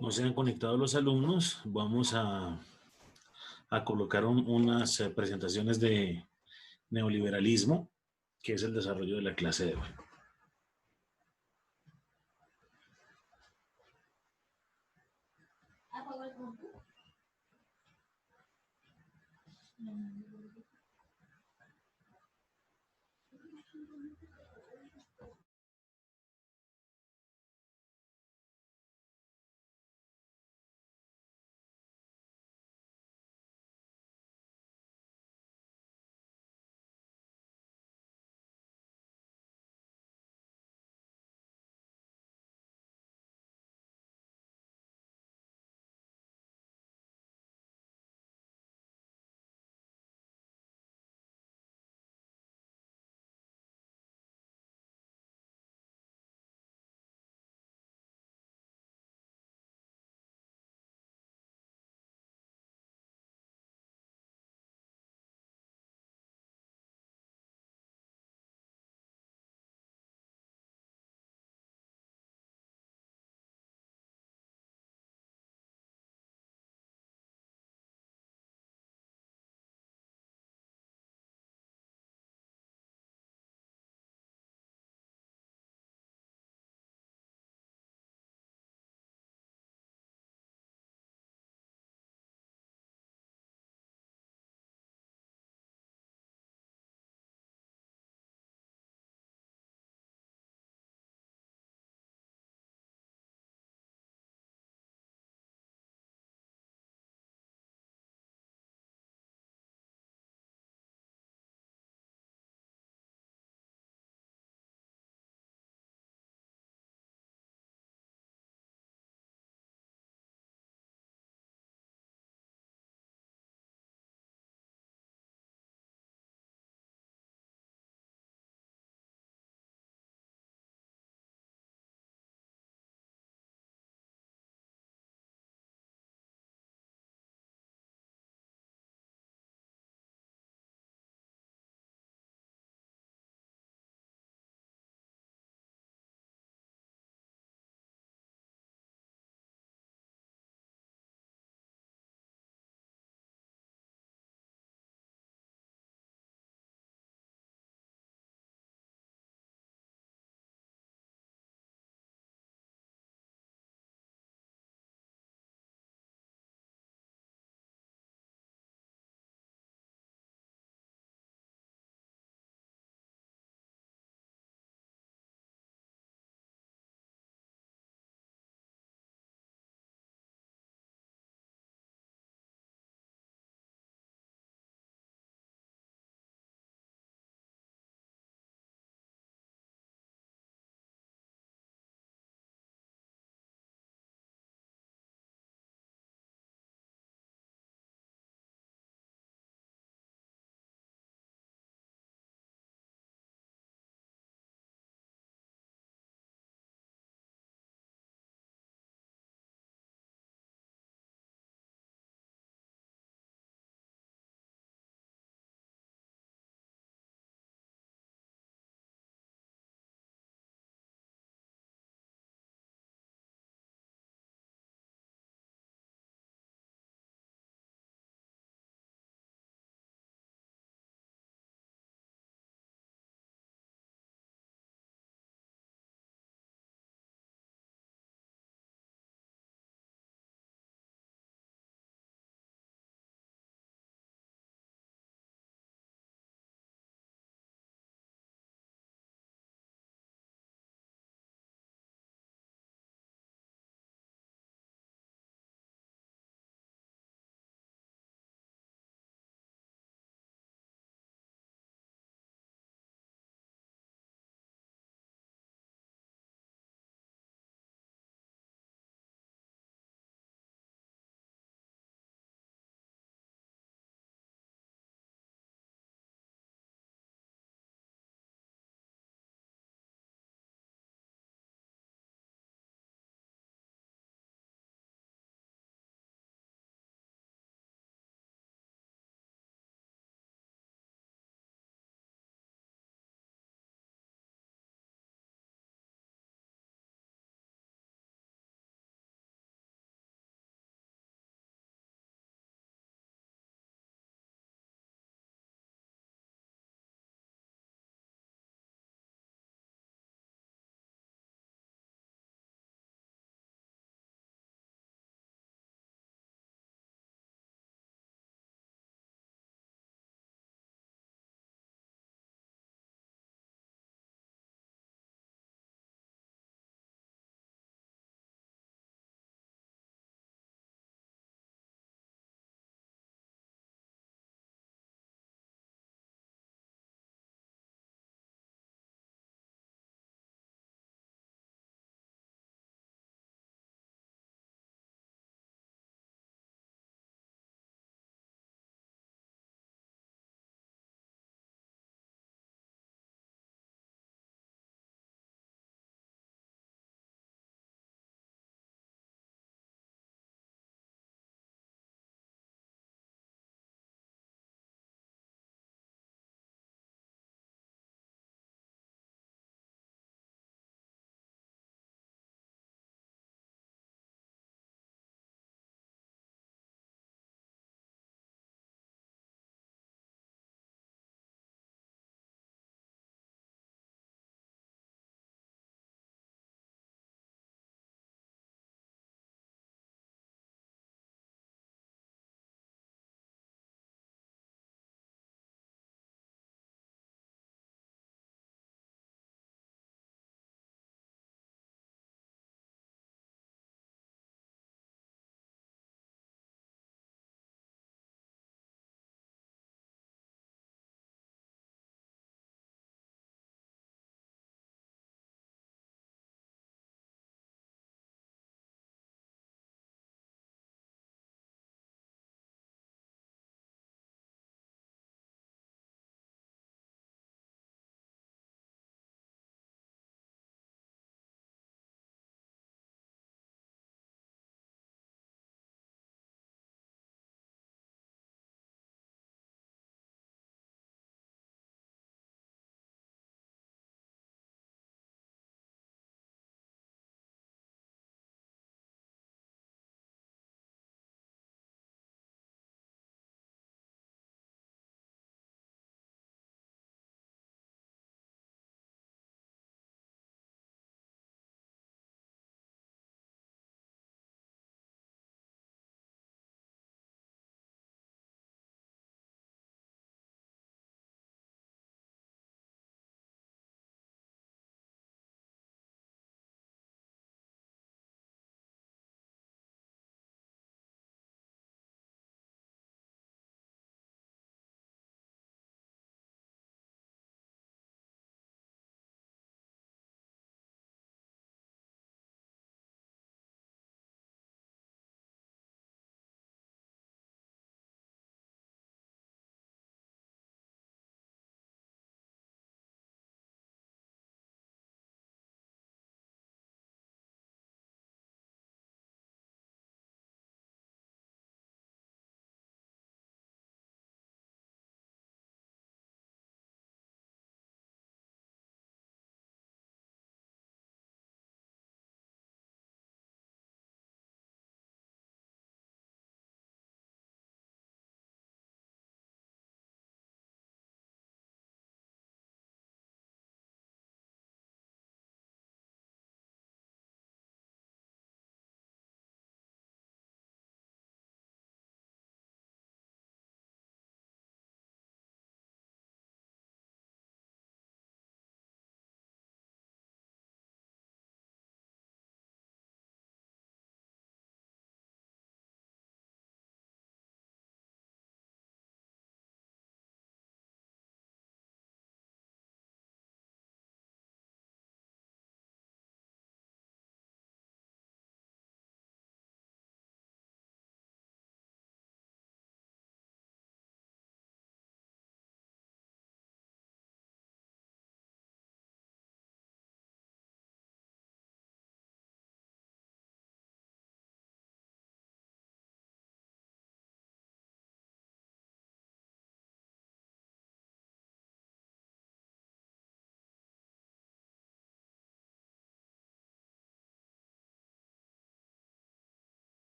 No se han conectado los alumnos. Vamos a colocar unas presentaciones de neoliberalismo, que es el desarrollo de la clase de hoy.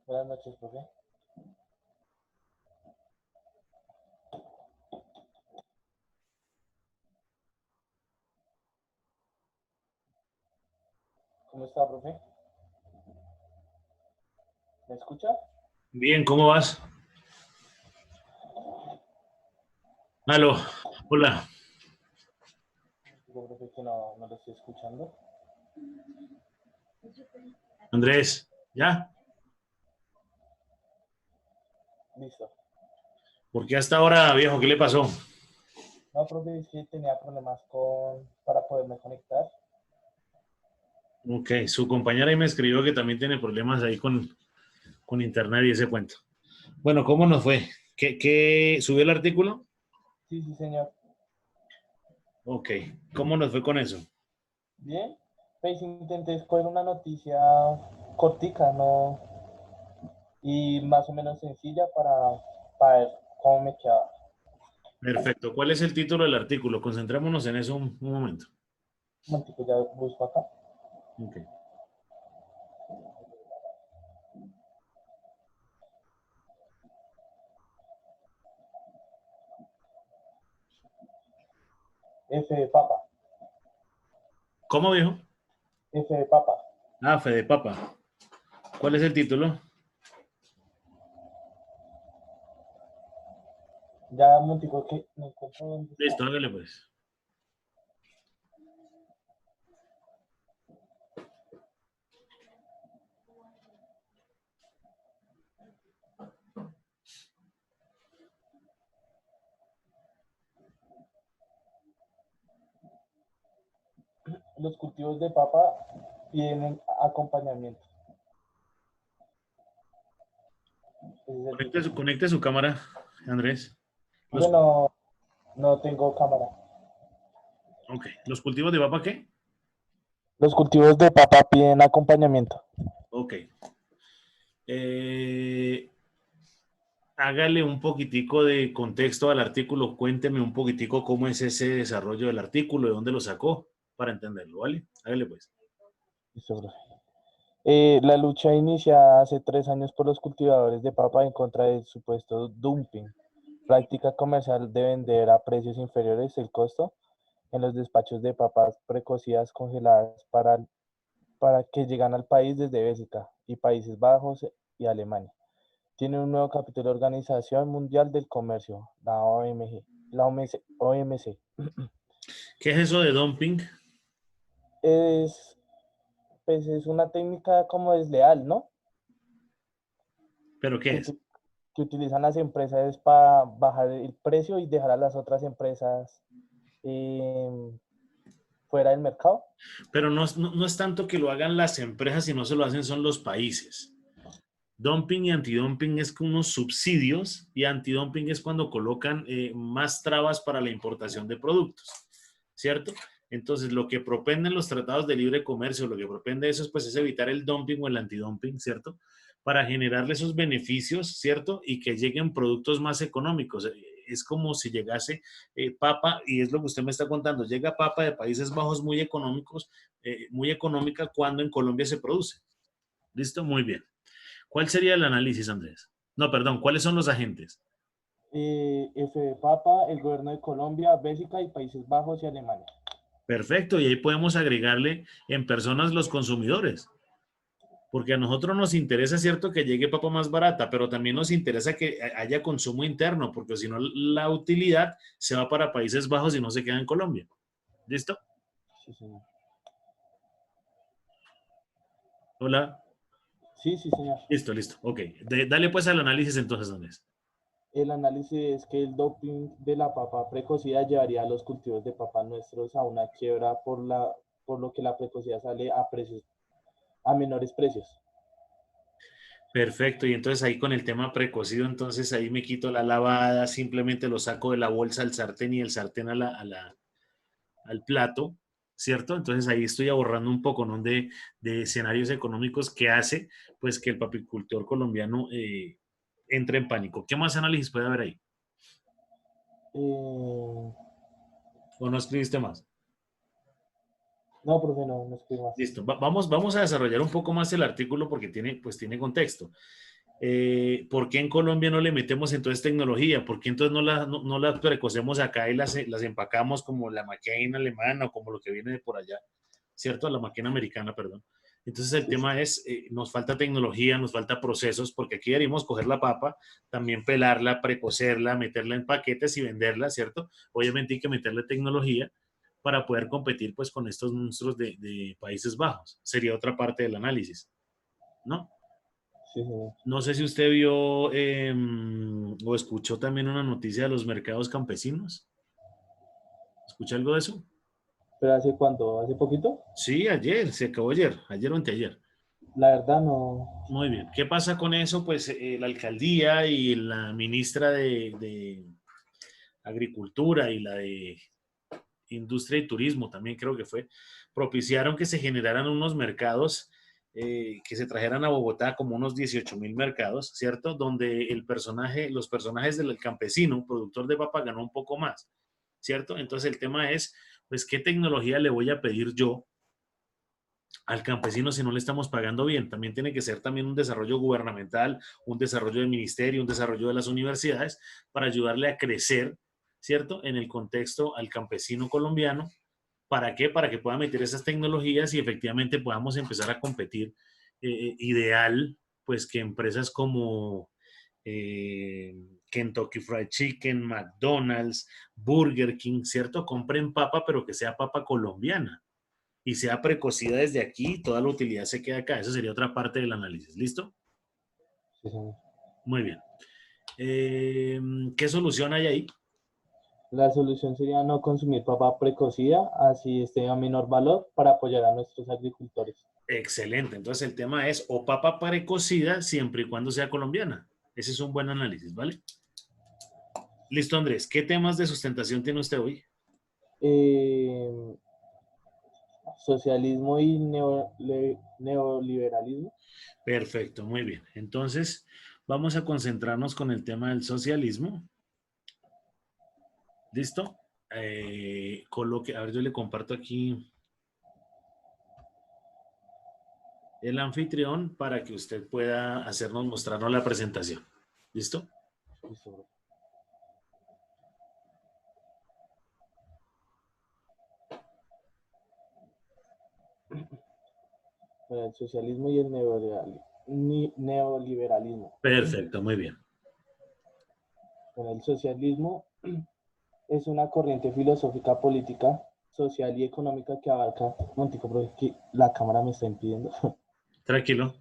Buenas noches, profe. ¿Cómo está, profe? ¿Me escucha? Bien, ¿cómo vas? Aló, hola. Digo, profe, que no lo estoy escuchando. Andrés, ¿ya? Listo. ¿Por qué hasta ahora, viejo? ¿Qué le pasó? No, profe, es que tenía problemas para poderme conectar. Ok, su compañera ahí me escribió que también tiene problemas ahí con internet y ese cuento. Bueno, ¿cómo nos fue? ¿Qué subió el artículo? Sí, sí, señor. Ok, ¿cómo nos fue con eso? Bien. Pues intenté escoger una noticia cortica, ¿no? Y más o menos sencilla para ver cómo me quedaba. Perfecto. ¿Cuál es el título del artículo? Concentrémonos en eso un momento. Un momentico, ya busco acá. Ok. F de papa. ¿Cómo, viejo? F de papa. Ah, Fede Papa. ¿Cuál es el título? Ya un momentico que no encuentro dónde está. Listo, hágale pues. Los cultivos de papa tienen acompañamiento. Ese es el título. Conecte su cámara, Andrés. Los, Bueno, no tengo cámara. ok. ¿Los cultivos de papa qué? Los cultivos de papa piden acompañamiento. Ok. Eh, hágale un poquitico de contexto al artículo. Cuénteme un poquitico cómo es ese desarrollo del artículo, de dónde lo sacó, para entenderlo, ¿vale? Hágale pues. Listo, profe. La lucha inicia hace 3 años por los cultivadores de papa en contra del supuesto dumping, práctica comercial de vender a precios inferiores el costo en los despachos de papas precocidas congeladas para que llegan al país desde Bélgica y Países Bajos y Alemania. Tiene un nuevo capítulo de Organización Mundial del Comercio, la OMG, la OMC. ¿Qué es eso de dumping? Es, pues es una técnica como desleal, ¿no? ¿Pero qué Que, es? uti- que utilizan las empresas para bajar el precio y dejar a las otras empresas eh, fuera del mercado. Pero no es tanto que lo hagan las empresas, sino se lo hacen son los países. Dumping y antidumping es con unos subsidios y antidumping es cuando colocan más trabas para la importación de productos, ¿cierto? Entonces, lo que propenden los tratados de libre comercio, lo que propende eso es, pues, es evitar el dumping o el antidumping, ¿cierto? Para generarle esos beneficios, ¿cierto? Y que lleguen productos más económicos. Es como si llegase papa, y es lo que usted me está contando, llega papa de Países Bajos muy económica cuando en Colombia se produce. ¿Listo? Muy bien. ¿Cuál sería el análisis, Andrés? No, perdón, ¿cuáles son los agentes? F de Papa, el gobierno de Colombia, Bélgica y Países Bajos y Alemania. Perfecto, y ahí podemos agregarle en personas los consumidores, porque a nosotros nos interesa, cierto, que llegue papa más barata, pero también nos interesa que haya consumo interno, porque si no, la utilidad se va para Países Bajos y no se queda en Colombia. ¿Listo? Sí, señor. Hola. Sí, sí, señor. Listo, listo. Ok. Dale pues al análisis entonces, Andrés. El análisis es que el doping de la papa precocida llevaría a los cultivos de papa nuestros a una quiebra por lo que la precocidad sale a menores precios. Perfecto, y entonces ahí con el tema precocido, entonces ahí me quito la lavada, simplemente lo saco de la bolsa al sartén y el sartén al plato, ¿cierto? Entonces ahí estoy ahorrando un poco, ¿no? De escenarios económicos que hace, pues, que el papicultor colombiano entre en pánico. ¿Qué más análisis puede haber ahí? Eh, ¿O no escribiste más? no, profe, no escribo más. Listo. Vamos a desarrollar un poco más el artículo porque tiene, pues, tiene contexto. ¿Por qué en Colombia no le metemos entonces tecnología? ¿Por qué entonces no las precocemos acá y las empacamos como la máquina alemana o como lo que viene de por allá? ¿Cierto? La máquina americana, perdón. Entonces el Sí, sí. tema es, nos falta tecnología, nos falta procesos, porque aquí deberíamos coger la papa, también pelarla, precocerla, meterla en paquetes y venderla, ¿cierto? Obviamente hay que meterle tecnología para poder competir pues con estos monstruos de Países Bajos. Sería otra parte del análisis, ¿no? Sí, señor. No sé si usted vio o escuchó también una noticia de los mercados campesinos. ¿Escucha algo de eso? ¿Pero hace cuánto? ¿Hace poquito? Sí, ayer, se acabó ayer o anteayer. La verdad no. Muy bien. ¿Qué pasa con eso? Pues la alcaldía y la ministra de Agricultura y la de Industria y Turismo, también creo que fue, propiciaron que se generaran unos mercados, que se trajeran a Bogotá como unos 18.000 mercados, ¿cierto? Donde los personajes del campesino, productor de papa, ganó un poco más, ¿cierto? Entonces el tema es, pues, ¿qué tecnología le voy a pedir yo al campesino si no le estamos pagando bien? También tiene que ser también un desarrollo gubernamental, un desarrollo del ministerio, un desarrollo de las universidades para ayudarle a crecer, ¿cierto? En el contexto al campesino colombiano. ¿Para qué? Para que pueda meter esas tecnologías y efectivamente podamos empezar a competir. Ideal, pues que empresas como eh, Kentucky Fried Chicken, McDonald's, Burger King, ¿cierto? Compren papa, pero que sea papa colombiana y sea precocida desde aquí, toda la utilidad se queda acá. Eso sería otra parte del análisis. ¿Listo? Sí, señor. Muy bien. ¿Qué solución hay ahí? La solución sería no consumir papa precocida, así esté a menor valor para apoyar a nuestros agricultores. Excelente. Entonces el tema es o papa precocida siempre y cuando sea colombiana. Ese es un buen análisis, ¿vale? Listo, Andrés. ¿Qué temas de sustentación tiene usted hoy? Eh, Socialismo y neoliberalismo. Perfecto, muy bien. Entonces, vamos a concentrarnos con el tema del socialismo. ¿Listo? A ver, yo le comparto aquí el anfitrión para que usted pueda mostrarnos la presentación. ¿Listo? Listo. El socialismo y el neoliberalismo. Perfecto, muy bien. Bueno, el socialismo es una corriente filosófica, política, social y económica que abarca, montico, porque la cámara me está impidiendo, Tranquilo.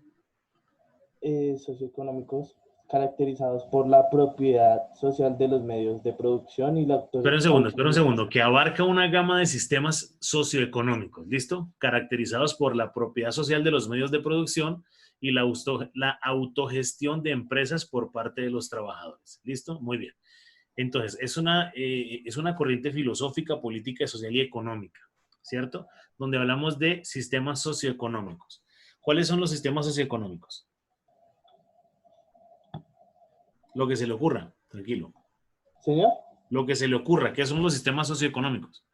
socioeconómicos caracterizados por la propiedad social de los medios de producción y la Espera un autogestión. segundo, que abarca una gama de sistemas socioeconómicos, ¿listo? Caracterizados por la propiedad social de los medios de producción y la autogestión de empresas por parte de los trabajadores, ¿listo? Muy bien. Entonces, es una corriente filosófica, política, social y económica, ¿cierto? Donde hablamos de sistemas socioeconómicos. ¿Cuáles son los sistemas socioeconómicos? Lo que se le ocurra, tranquilo. Señor, Lo que se le ocurra, ¿qué son los sistemas socioeconómicos?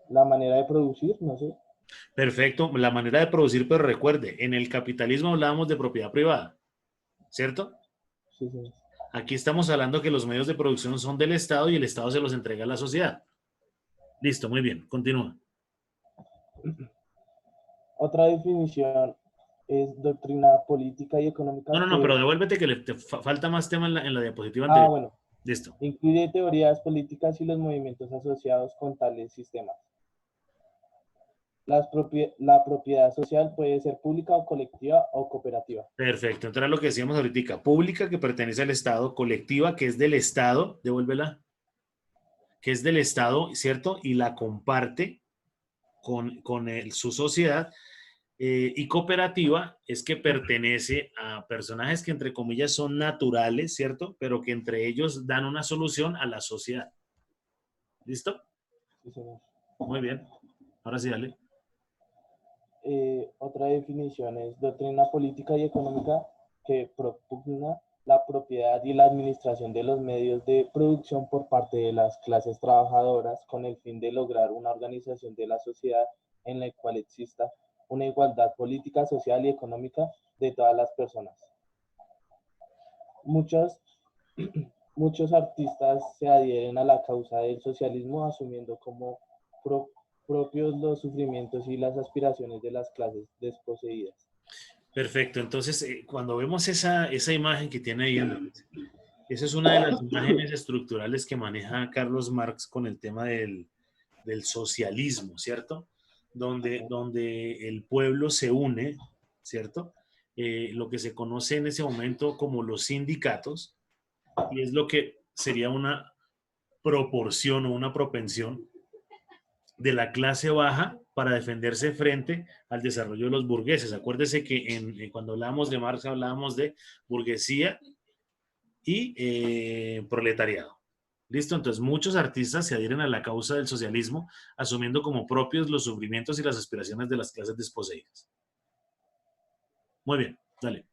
la manera de producir, no sé. Perfecto, la manera de producir, pero recuerde, en el capitalismo hablábamos de propiedad privada, ¿cierto? Sí, sí. Aquí estamos hablando que los medios de producción son del Estado y el Estado se los entrega a la sociedad. Listo, muy bien, continúa. Otra definición es doctrina política y No, económica no, no, pero que, devuélvete que falta más tema en la diapositiva anterior. bueno, Listo. incluye teorías políticas y los movimientos asociados con tales sistemas. La propiedad social puede ser pública o colectiva o cooperativa. Perfecto. Entonces, lo que decíamos ahorita, pública que pertenece al Estado, colectiva que es del Estado, devuélvela, que es del Estado, ¿cierto? Y la comparte con su sociedad. Y cooperativa es que pertenece a personajes que entre comillas son naturales, ¿cierto? Pero que entre ellos dan una solución a la sociedad. ¿Listo? Sí, señor. Muy bien. Ahora sí, dale. Otra definición es doctrina política y económica que propugna la propiedad y la administración de los medios de producción por parte de las clases trabajadoras con el fin de lograr una organización de la sociedad en la cual exista una igualdad política, social y económica de todas las personas. Muchos, muchos artistas se adhieren a la causa del socialismo asumiendo como pro, propios los sufrimientos y las aspiraciones de las clases desposeídas. Perfecto. Entonces, cuando vemos esa imagen que tiene ahí Andrés, esa es una de las imágenes estructurales que maneja Carlos Marx con el tema del socialismo, ¿cierto? Donde el pueblo se une, ¿cierto? Lo que se conoce en ese momento como los sindicatos, y es lo que sería una proporción o una propensión de la clase baja para defenderse frente al desarrollo de los burgueses. Acuérdese que cuando hablábamos de Marx hablábamos de burguesía y proletariado. ¿Listo? Entonces muchos artistas se adhieren a la causa del socialismo, asumiendo como propios los sufrimientos y las aspiraciones de las clases desposeídas. Muy bien, dale.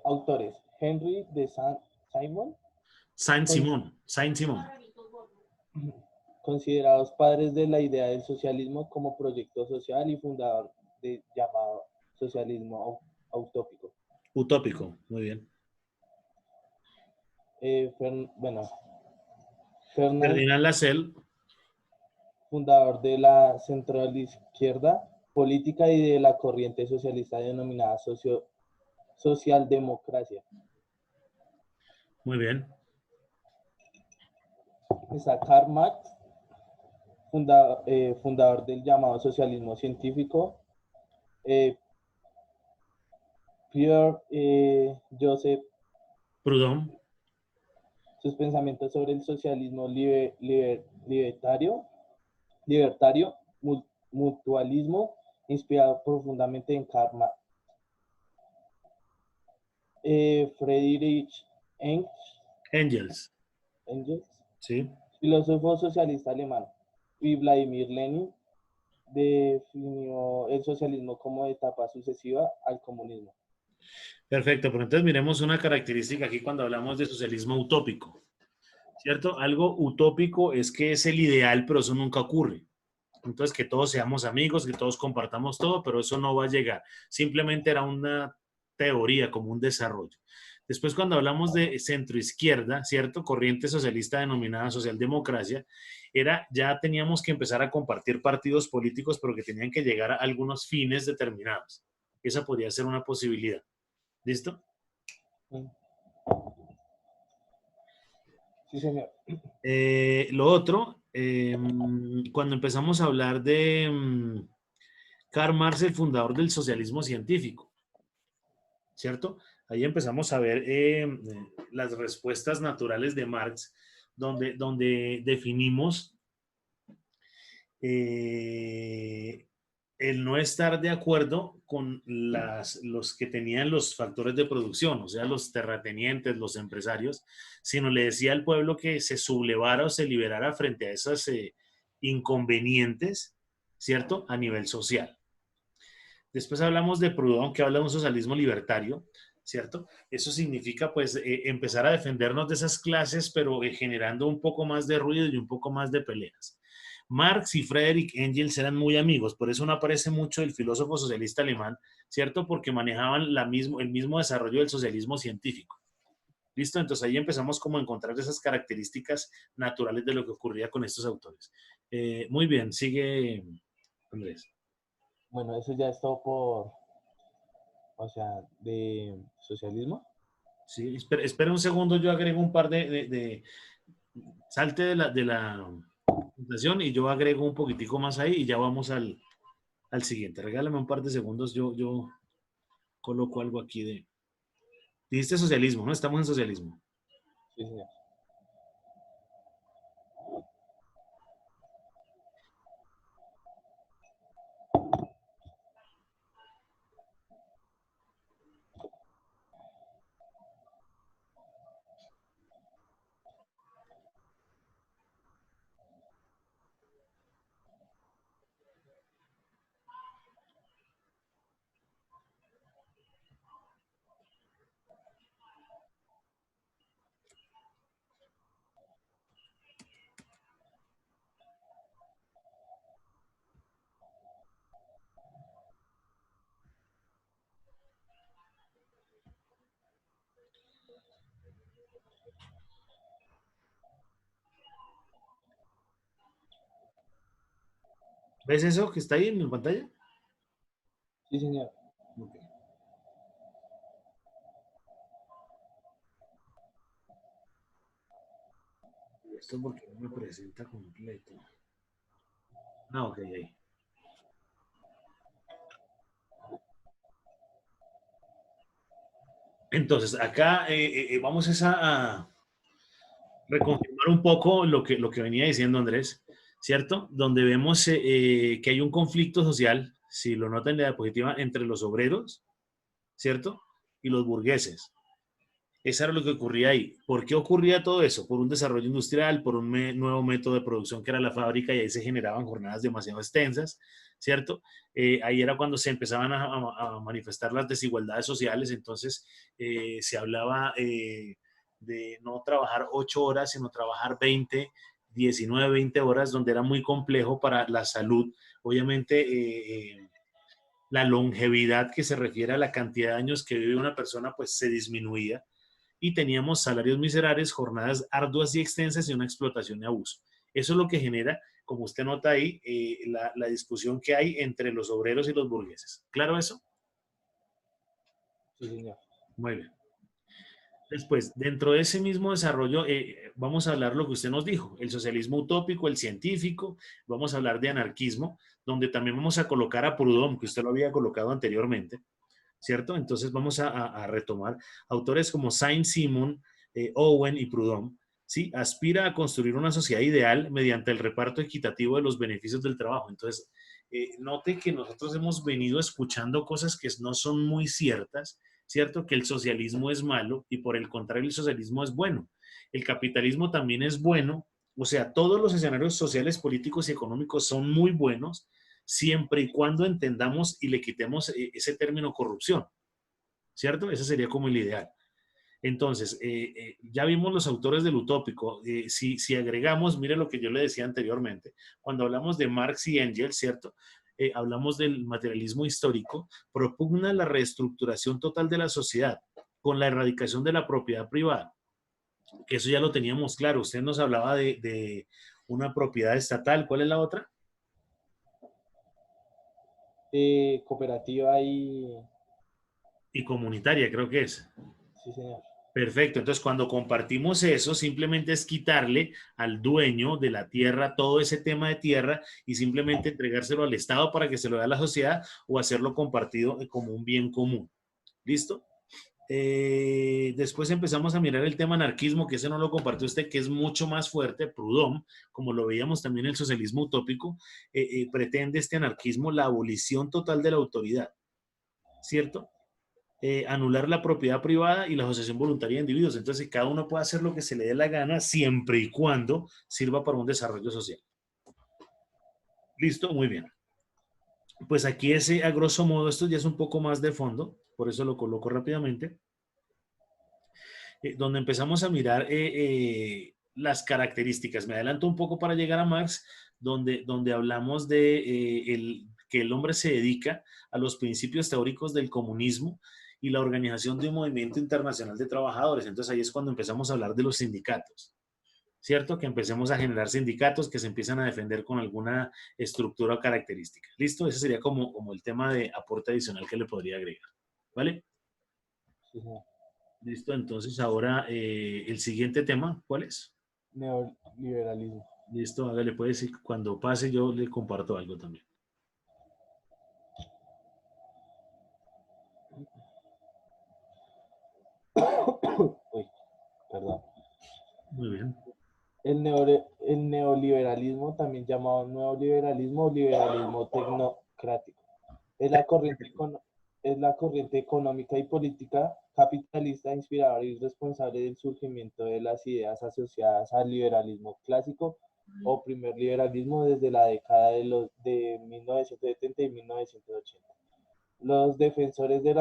Autores: Henry de Saint-Simon, Saint-Simon. considerados padres de la idea del socialismo como proyecto social y fundador de llamado socialismo utópico. Utópico, muy bien. Ferdinand Lassalle, fundador de la centroizquierda política y de la corriente socialista denominada socialdemocracia. Muy bien. Está Karl Marx, fundador del llamado socialismo científico. Pierre Joseph Proudhon. Sus pensamientos sobre el socialismo libertario, mutualismo, inspirado profundamente en Karl Marx. Friedrich Engels. Sí. Filósofo socialista alemán, y Vladimir Lenin definió el socialismo como etapa sucesiva al comunismo. Perfecto, pero entonces miremos una característica aquí cuando hablamos de socialismo utópico, ¿cierto? Algo utópico es que es el ideal, pero eso nunca ocurre. Entonces, que todos seamos amigos, que todos compartamos todo, pero eso no va a llegar. Simplemente era una teoría, como un desarrollo. Después, cuando hablamos de centroizquierda, ¿cierto? Corriente socialista denominada socialdemocracia, ya teníamos que empezar a compartir partidos políticos, pero que tenían que llegar a algunos fines determinados. Esa podría ser una posibilidad. ¿Listo? Sí, señor. Lo otro, cuando empezamos a hablar de Karl Marx, el fundador del socialismo científico, ¿cierto? Ahí empezamos a ver las respuestas naturales de Marx, donde definimos el no estar de acuerdo con los que tenían los factores de producción, o sea, los terratenientes, los empresarios, sino le decía al pueblo que se sublevara o se liberara frente a esos inconvenientes, ¿cierto? A nivel social. Después hablamos de Proudhon, que habla de un socialismo libertario, ¿cierto? Eso significa, pues, empezar a defendernos de esas clases, pero generando un poco más de ruido y un poco más de peleas. Marx y Friedrich Engels eran muy amigos, por eso no aparece mucho el filósofo socialista alemán, ¿cierto? Porque manejaban el mismo desarrollo del socialismo científico. ¿Listo? Entonces ahí empezamos como a encontrar esas características naturales de lo que ocurría con estos autores. Muy bien, sigue Andrés. Bueno, eso ya es todo de socialismo. Sí, espera un segundo, yo agrego un par salte de la presentación y yo agrego un poquitico más ahí y ya vamos al siguiente. Regálame un par de segundos, yo coloco algo aquí Dijiste socialismo, ¿no? Estamos en socialismo. Sí, señor. ¿Ves eso que está ahí en la pantalla? Sí, señor. Ok. Esto porque no me presenta completo. Ah, ok, ahí. Entonces, acá vamos a reconfirmar un poco lo que venía diciendo Andrés, ¿cierto? Donde vemos que hay un conflicto social, si lo notan en la diapositiva, entre los obreros, ¿cierto? Y los burgueses. Eso era lo que ocurría ahí. ¿Por qué ocurría todo eso? Por un desarrollo industrial, por un nuevo método de producción que era la fábrica y ahí se generaban jornadas demasiado extensas, ¿cierto? Ahí era cuando se empezaban a manifestar las desigualdades sociales, entonces se hablaba de no trabajar 8 horas, sino trabajar 20, 19, 20 horas, donde era muy complejo para la salud. Obviamente, la longevidad que se refiere a la cantidad de años que vive una persona, pues se disminuía y teníamos salarios miserables, jornadas arduas y extensas y una explotación y abuso. Eso es lo que genera, como usted nota ahí, la discusión que hay entre los obreros y los burgueses. ¿Claro eso? Sí, señor. Muy bien. Después, dentro de ese mismo desarrollo, vamos a hablar lo que usted nos dijo, el socialismo utópico, el científico, vamos a hablar de anarquismo, donde también vamos a colocar a Proudhon, que usted lo había colocado anteriormente, ¿cierto? Entonces vamos a retomar autores como Saint-Simon, Owen y Proudhon, ¿sí? Aspira a construir una sociedad ideal mediante el reparto equitativo de los beneficios del trabajo. Entonces, note que nosotros hemos venido escuchando cosas que no son muy ciertas, ¿cierto? Que el socialismo es malo y por el contrario el socialismo es bueno. El capitalismo también es bueno, o sea, todos los escenarios sociales, políticos y económicos son muy buenos, siempre y cuando entendamos y le quitemos ese término corrupción, ¿cierto? Ese sería como el ideal. Entonces, ya vimos los autores del utópico. Si agregamos, mire lo que yo le decía anteriormente, cuando hablamos de Marx y Engels, ¿cierto? Hablamos del materialismo histórico, propugna la reestructuración total de la sociedad con la erradicación de la propiedad privada, que eso ya lo teníamos claro. Usted nos hablaba de una propiedad estatal. ¿Cuál es la otra? Cooperativa y... Y comunitaria, creo que es. Sí, señor. Perfecto. Entonces, cuando compartimos eso, simplemente es quitarle al dueño de la tierra todo ese tema de tierra y simplemente entregárselo al Estado para que se lo dé a la sociedad o hacerlo compartido como un bien común. ¿Listo? Después empezamos a mirar el tema anarquismo, que ese no lo compartió usted, que es mucho más fuerte. Proudhon, como lo veíamos también en el socialismo utópico, pretende este anarquismo la abolición total de la autoridad, ¿cierto? Anular la propiedad privada y la asociación voluntaria de individuos. Entonces, cada uno puede hacer lo que se le dé la gana siempre y cuando sirva para un desarrollo social. ¿Listo? Muy bien. Pues aquí ese, a grosso modo, esto ya es un poco más de fondo, por eso lo coloco rápidamente, donde empezamos a mirar las características. Me adelanto un poco para llegar a Marx, donde hablamos de que el hombre se dedica a los principios teóricos del comunismo y la organización de un movimiento internacional de trabajadores. Entonces ahí es cuando empezamos a hablar de los sindicatos, ¿cierto? Que empecemos a generar sindicatos que se empiezan a defender con alguna estructura o característica. ¿Listo? Ese sería como el tema de aporte adicional que le podría agregar. ¿Vale? Sí, señor. Listo, entonces ahora el siguiente tema, ¿cuál es? Neoliberalismo. Listo, hágale pues y cuando pase yo le comparto algo también. Uy, perdón. Muy bien. El neoliberalismo, también llamado nuevo liberalismo o liberalismo tecnocrático, es es la corriente económica y política capitalista inspiradora y responsable del surgimiento de las ideas asociadas al liberalismo clásico o primer liberalismo desde la década de 1970 y 1980. Los defensores del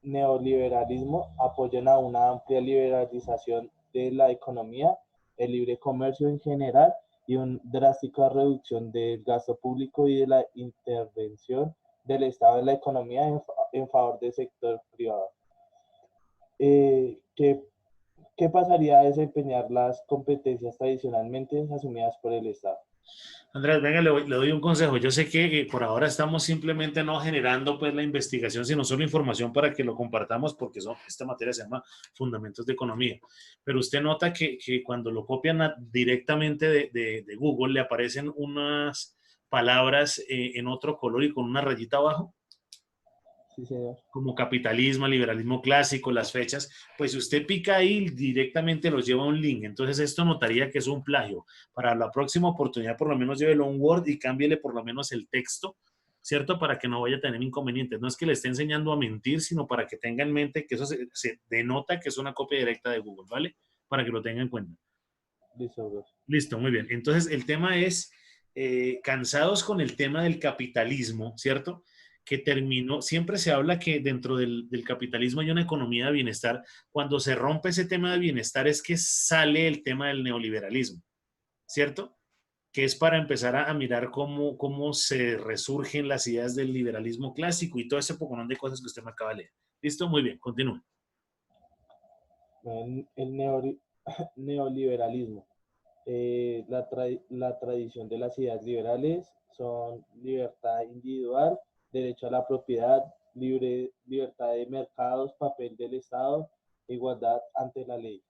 neoliberalismo apoyan a una amplia liberalización de la economía, el libre comercio en general y una drástica reducción del gasto público y de la intervención del Estado en la economía en favor del sector privado. Eh, ¿qué, ¿Qué pasaría a desempeñar las competencias tradicionalmente asumidas por el Estado? Andrés, venga, le doy un consejo. Yo sé que por ahora estamos simplemente no generando pues la investigación, sino solo información para que lo compartamos porque esta materia se llama Fundamentos de Economía. Pero usted nota que cuando lo copian directamente de Google le aparecen unas palabras en otro color y con una rayita abajo Sí, señor. como capitalismo, liberalismo clásico, las fechas, pues si usted pica ahí directamente los lleva a un link. Entonces esto notaría que es un plagio. Para la próxima oportunidad por lo menos llévelo a un Word y cámbiele por lo menos el texto, ¿cierto? Para que no vaya a tener inconvenientes. No es que le esté enseñando a mentir, sino para que tenga en mente que eso se denota que es una copia directa de Google, ¿vale? Para que lo tenga en cuenta. Listo, bro. Listo, muy bien. Entonces, el tema es, cansados con el tema del capitalismo, ¿cierto? Que terminó, siempre se habla que dentro del capitalismo hay una economía de bienestar. Cuando se rompe ese tema de bienestar es que sale el tema del neoliberalismo, ¿cierto? Que es para empezar a mirar cómo se resurgen las ideas del liberalismo clásico y todo ese poconón de cosas que usted me acaba de leer. ¿Listo? Muy bien, continúe. El neoliberalismo. La tradición de las ideas liberales son libertad individual, derecho a la propiedad, libertad de mercados, papel del Estado, igualdad ante la ley.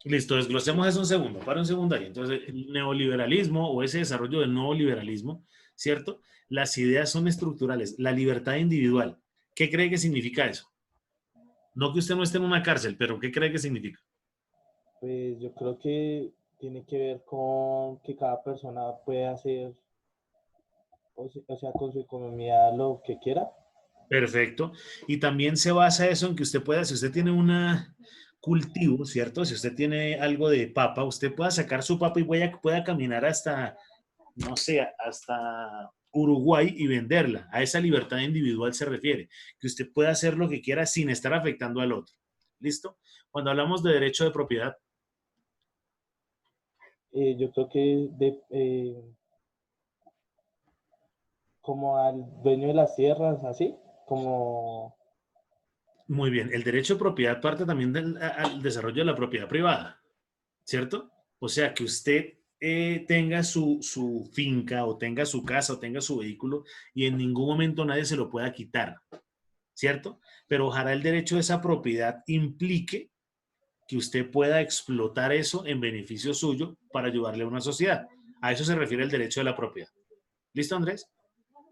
Listo, desglosemos eso un segundo, para un segundo ahí. Entonces, el neoliberalismo o ese desarrollo del nuevo liberalismo, ¿cierto? Las ideas son estructurales. La libertad individual, ¿qué cree que significa eso? No que usted no esté en una cárcel, pero ¿qué cree que significa? Pues yo creo que tiene que ver con que cada persona puede hacer, o sea, con su economía lo que quiera. Perfecto. Y también se basa eso en que usted pueda, si usted tiene un cultivo, ¿cierto? Si usted tiene algo de papa, usted pueda sacar su papa y pueda caminar hasta, no sé, hasta Uruguay y venderla. A esa libertad individual se refiere, que usted pueda hacer lo que quiera sin estar afectando al otro. ¿Listo? Cuando hablamos de derecho de propiedad, Yo creo que como al dueño de las tierras, así, como, muy bien, el derecho de propiedad parte también al desarrollo de la propiedad privada, ¿cierto? O sea, que usted tenga su finca o tenga su casa o tenga su vehículo y en ningún momento nadie se lo pueda quitar, ¿cierto? Pero ojalá el derecho de esa propiedad implique que usted pueda explotar eso en beneficio suyo para ayudarle a una sociedad. A eso se refiere el derecho de la propiedad. ¿Listo, Andrés?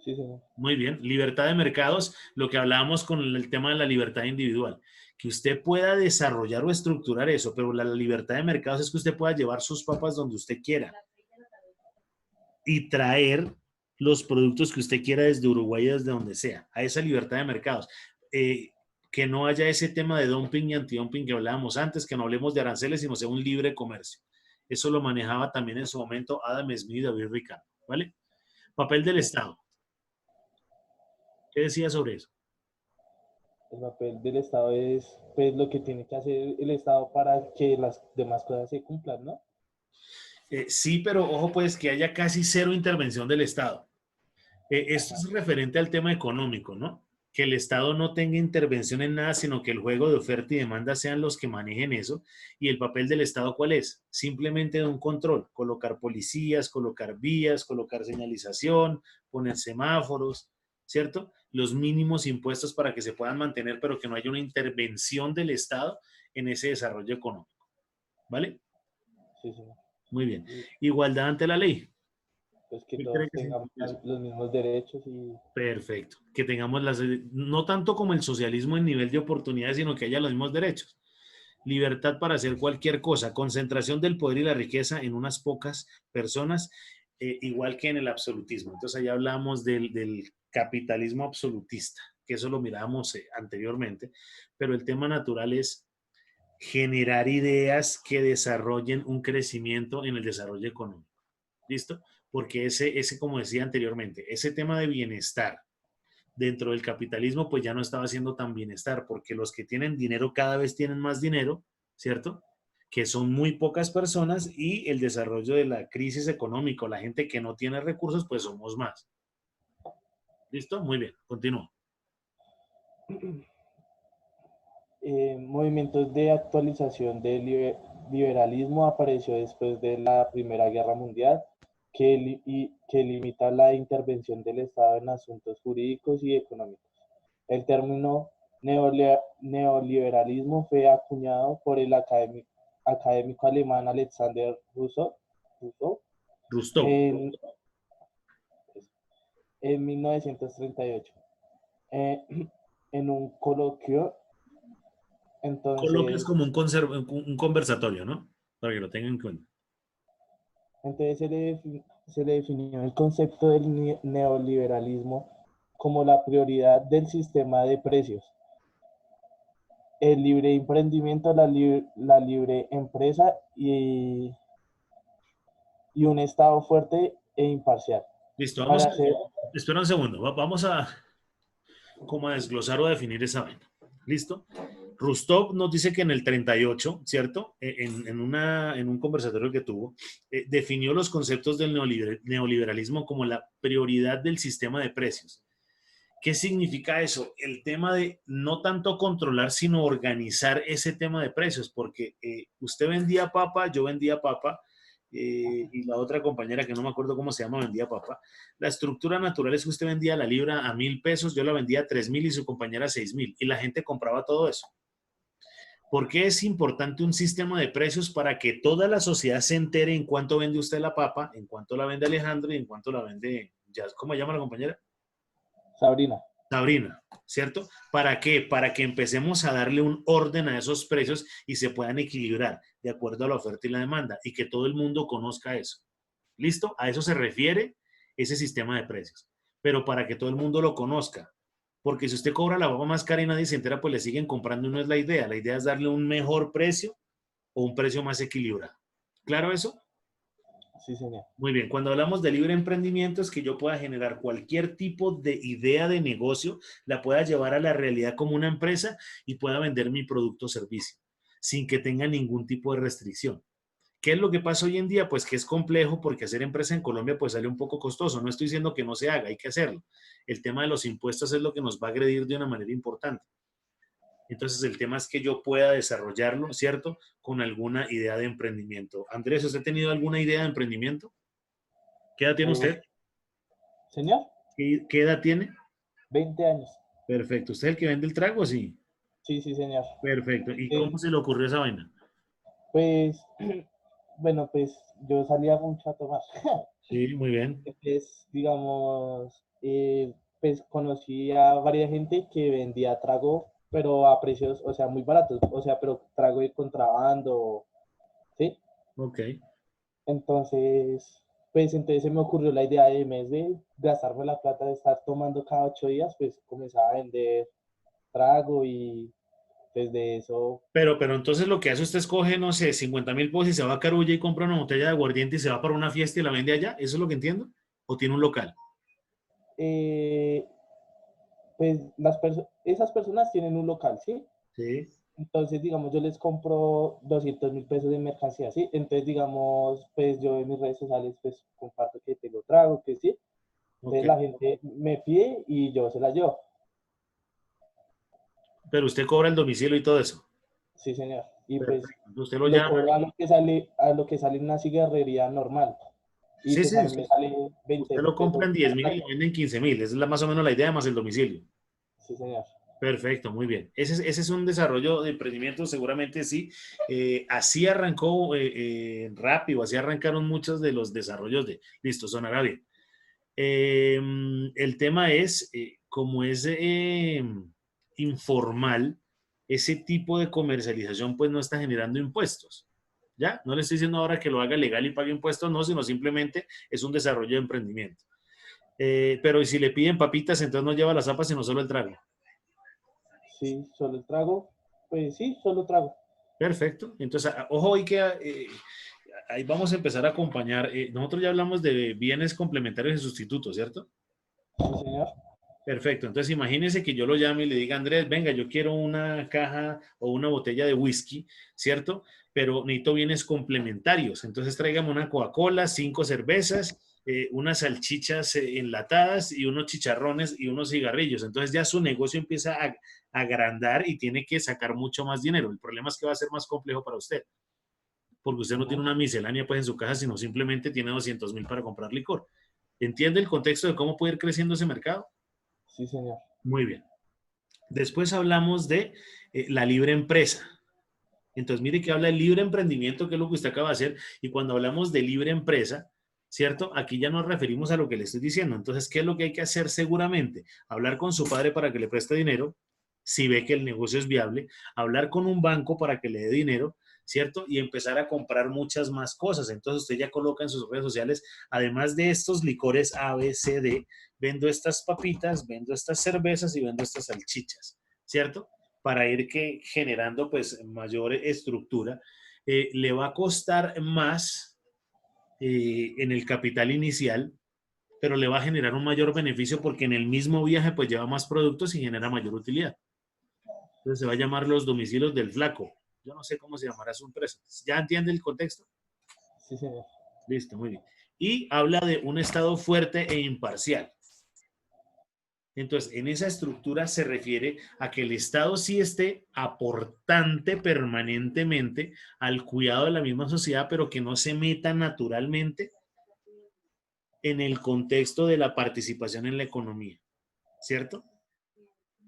sí, señor. Muy bien. Libertad de mercados, lo que hablábamos con el tema de la libertad individual. Que usted pueda desarrollar o estructurar eso, pero la libertad de mercados es que usted pueda llevar sus papas donde usted quiera y traer los productos que usted quiera desde Uruguay, desde donde sea, a esa libertad de mercados. Eh, que no haya ese tema de dumping y anti-dumping que hablábamos antes, que no hablemos de aranceles, sino sea un libre comercio. Eso lo manejaba también en su momento Adam Smith y David Ricardo, ¿vale? Papel del Sí. Estado. ¿Qué decía sobre eso? El papel del Estado es pues lo que tiene que hacer el Estado para que las demás cosas se cumplan, ¿no? Sí, pero ojo pues que haya casi cero intervención del Estado. Esto Ajá. es referente al tema económico, ¿no? Que el Estado no tenga intervención en nada, sino que el juego de oferta y demanda sean los que manejen eso. ¿Y el papel del Estado cuál es? Simplemente de un control, colocar policías, colocar vías, colocar señalización, poner semáforos, ¿cierto? Los mínimos impuestos para que se puedan mantener, pero que no haya una intervención del Estado en ese desarrollo económico, ¿vale? Sí, señor. Muy bien. Y Igualdad ante la ley. pues que ¿Qué cree todos que tengamos significa eso? los mismos derechos y Perfecto. Que tengamos no tanto como el socialismo en nivel de oportunidades, sino que haya los mismos derechos. Libertad para hacer cualquier cosa, concentración del poder y la riqueza en unas pocas personas, igual que en el absolutismo. Entonces, allá hablamos del capitalismo absolutista, que eso lo mirábamos anteriormente, pero el tema natural es generar ideas que desarrollen un crecimiento en el desarrollo económico. ¿Listo? Porque como decía anteriormente, ese tema de bienestar dentro del capitalismo, pues ya no estaba siendo tan bienestar, porque los que tienen dinero cada vez tienen más dinero, ¿cierto? Que son muy pocas personas y el desarrollo de la crisis económica, la gente que no tiene recursos, pues somos más. ¿Listo? Muy bien, continúo. movimientos de actualización del liberalismo apareció después de la Primera Guerra Mundial, que limita la intervención del Estado en asuntos jurídicos y económicos. El término neoliberalismo fue acuñado por el académico alemán Alexander Rousseau. en, en 1938, eh, en un coloquio. Coloquio es Entonces, como un conversatorio, ¿no? Para que lo tengan en cuenta. entonces se le definió el concepto del neoliberalismo como la prioridad del sistema de precios, el libre emprendimiento, la libre empresa y un Estado fuerte e imparcial. Listo, Para hacer, espera un segundo, vamos a como a desglosar o a definir esa vaina. ¿Listo? Rustov nos dice que en el 38, ¿cierto? En un conversatorio que tuvo, definió los conceptos del neoliberalismo como la prioridad del sistema de precios. ¿Qué significa eso? El tema de no tanto controlar, sino organizar ese tema de precios, porque usted vendía papa, yo vendía papa, y la otra compañera que no me acuerdo cómo se llama vendía papa. La estructura natural es que usted vendía la libra a 1.000 pesos, yo la vendía a 3.000 y su compañera a 6.000, y la gente compraba todo eso. ¿Por qué es importante un sistema de precios? Para que toda la sociedad se entere en cuánto vende usted la papa, en cuánto la vende Alejandro y en cuánto la vende, ¿cómo se llama la compañera? Sabrina. Sabrina, ¿cierto? ¿Para qué? Para que empecemos a darle un orden a esos precios y se puedan equilibrar de acuerdo a la oferta y la demanda y que todo el mundo conozca eso. ¿Listo? A eso se refiere ese sistema de precios. Pero para que todo el mundo lo conozca. Porque si usted cobra la papa más cara y nadie se entera, pues le siguen comprando y no es la idea. La idea es darle un mejor precio o un precio más equilibrado. ¿Claro eso? Sí, señor. Muy bien, cuando hablamos de libre emprendimiento es que yo pueda generar cualquier tipo de idea de negocio, la pueda llevar a la realidad como una empresa y pueda vender mi producto o servicio sin que tenga ningún tipo de restricción. ¿Qué es lo que pasa hoy en día? Pues que es complejo porque hacer empresa en Colombia pues sale un poco costoso. No estoy diciendo que no se haga, hay que hacerlo. El tema de los impuestos es lo que nos va a agredir de una manera importante. Entonces el tema es que yo pueda desarrollarlo, ¿cierto? Con alguna idea de emprendimiento. Andrés, ¿usted ha tenido alguna idea de emprendimiento? ¿Qué edad tiene usted? Señor, ¿Qué edad tiene? 20 años. Perfecto. ¿Usted es el que vende el trago? Sí. Sí, sí, señor. Perfecto. ¿Y Eh, cómo se le ocurrió esa vaina? pues, bueno, pues yo salía mucho a tomar. Sí, muy bien. Pues, digamos, pues conocí a varias gente que vendía trago, pero a precios, o sea, muy baratos, o sea, pero trago de contrabando, ¿sí? Ok. Entonces se me ocurrió la idea de, en vez de gastarme la plata de estar tomando cada 8 días, pues comenzaba a vender trago y pues de eso, Pero entonces lo que hace usted es coge, no sé, 50.000 pesos y se va a Carulla y compra una botella de aguardiente y se va para una fiesta y la vende allá. ¿Eso es lo que entiendo? ¿O tiene un local? eh, pues esas personas tienen un local, ¿sí? Sí. Entonces, digamos, yo les compro 200.000 pesos de mercancía, ¿sí? Entonces, digamos, pues yo en mis redes sociales, pues comparto que tengo trago, que sí. Ok. Entonces la gente me pide y yo se la llevo. Pero usted cobra el domicilio y todo eso. Sí, señor. Y pues Perfecto. Entonces usted lo le llama. cobro a lo que sale en una cigarrería normal. Y Sí, pues sí. a mí me sale veinte Usted mil lo compra pesos. en 10.000 y lo vende en 15.000. Esa es más o menos la idea más el domicilio. Sí, señor. Perfecto, muy bien. Ese es un desarrollo de emprendimiento, seguramente sí. Así arrancó rápido, así arrancaron muchos de los desarrollos de... Listo, sonará bien. El tema es, como es informal, ese tipo de comercialización pues no está generando impuestos. ¿Ya? No le estoy diciendo ahora que lo haga legal y pague impuestos, no, sino simplemente es un desarrollo de emprendimiento. Pero si le piden papitas, entonces no lleva las papas, sino solo el trago. Sí, solo el trago. Pues sí, solo trago. Perfecto. Entonces, ojo, hoy que ahí vamos a empezar a acompañar. Nosotros ya hablamos de bienes complementarios y sustitutos, ¿cierto? Sí, señor. Perfecto. Entonces, imagínese que yo lo llame y le diga, Andrés, venga, yo quiero una caja o una botella de whisky, ¿cierto? Pero necesito bienes complementarios. Entonces, tráigame una Coca-Cola, 5 cervezas, unas salchichas enlatadas y unos chicharrones y unos cigarrillos. Entonces, ya su negocio empieza a agrandar y tiene que sacar mucho más dinero. El problema es que va a ser más complejo para usted. porque usted no tiene una miscelánea pues en su casa, sino simplemente tiene 200.000 para comprar licor. ¿Entiende el contexto de cómo puede ir creciendo ese mercado? Sí, señor. Muy bien. Después hablamos de la libre empresa. Entonces, mire que habla de libre emprendimiento, que es lo que usted acaba de hacer, y cuando hablamos de libre empresa, ¿cierto? Aquí ya nos referimos a lo que le estoy diciendo. Entonces, ¿qué es lo que hay que hacer seguramente? Hablar con su padre para que le preste dinero, si ve que el negocio es viable, hablar con un banco para que le dé dinero, ¿cierto? Y empezar a comprar muchas más cosas. Entonces, usted ya coloca en sus redes sociales, además de estos licores A, B, C, D, vendo estas papitas, vendo estas cervezas y vendo estas salchichas, ¿cierto? Para ir generando pues mayor estructura. Le va a costar más en el capital inicial, pero le va a generar un mayor beneficio porque en el mismo viaje pues lleva más productos y genera mayor utilidad. Entonces se va a llamar los domicilios del flaco. Yo no sé cómo se llamará su empresa. ¿Ya entiende el contexto? Sí, señor. Listo, muy bien. Y habla de un Estado fuerte e imparcial. Entonces, en esa estructura se refiere a que el Estado sí esté aportante permanentemente al cuidado de la misma sociedad, pero que no se meta naturalmente en el contexto de la participación en la economía, ¿cierto?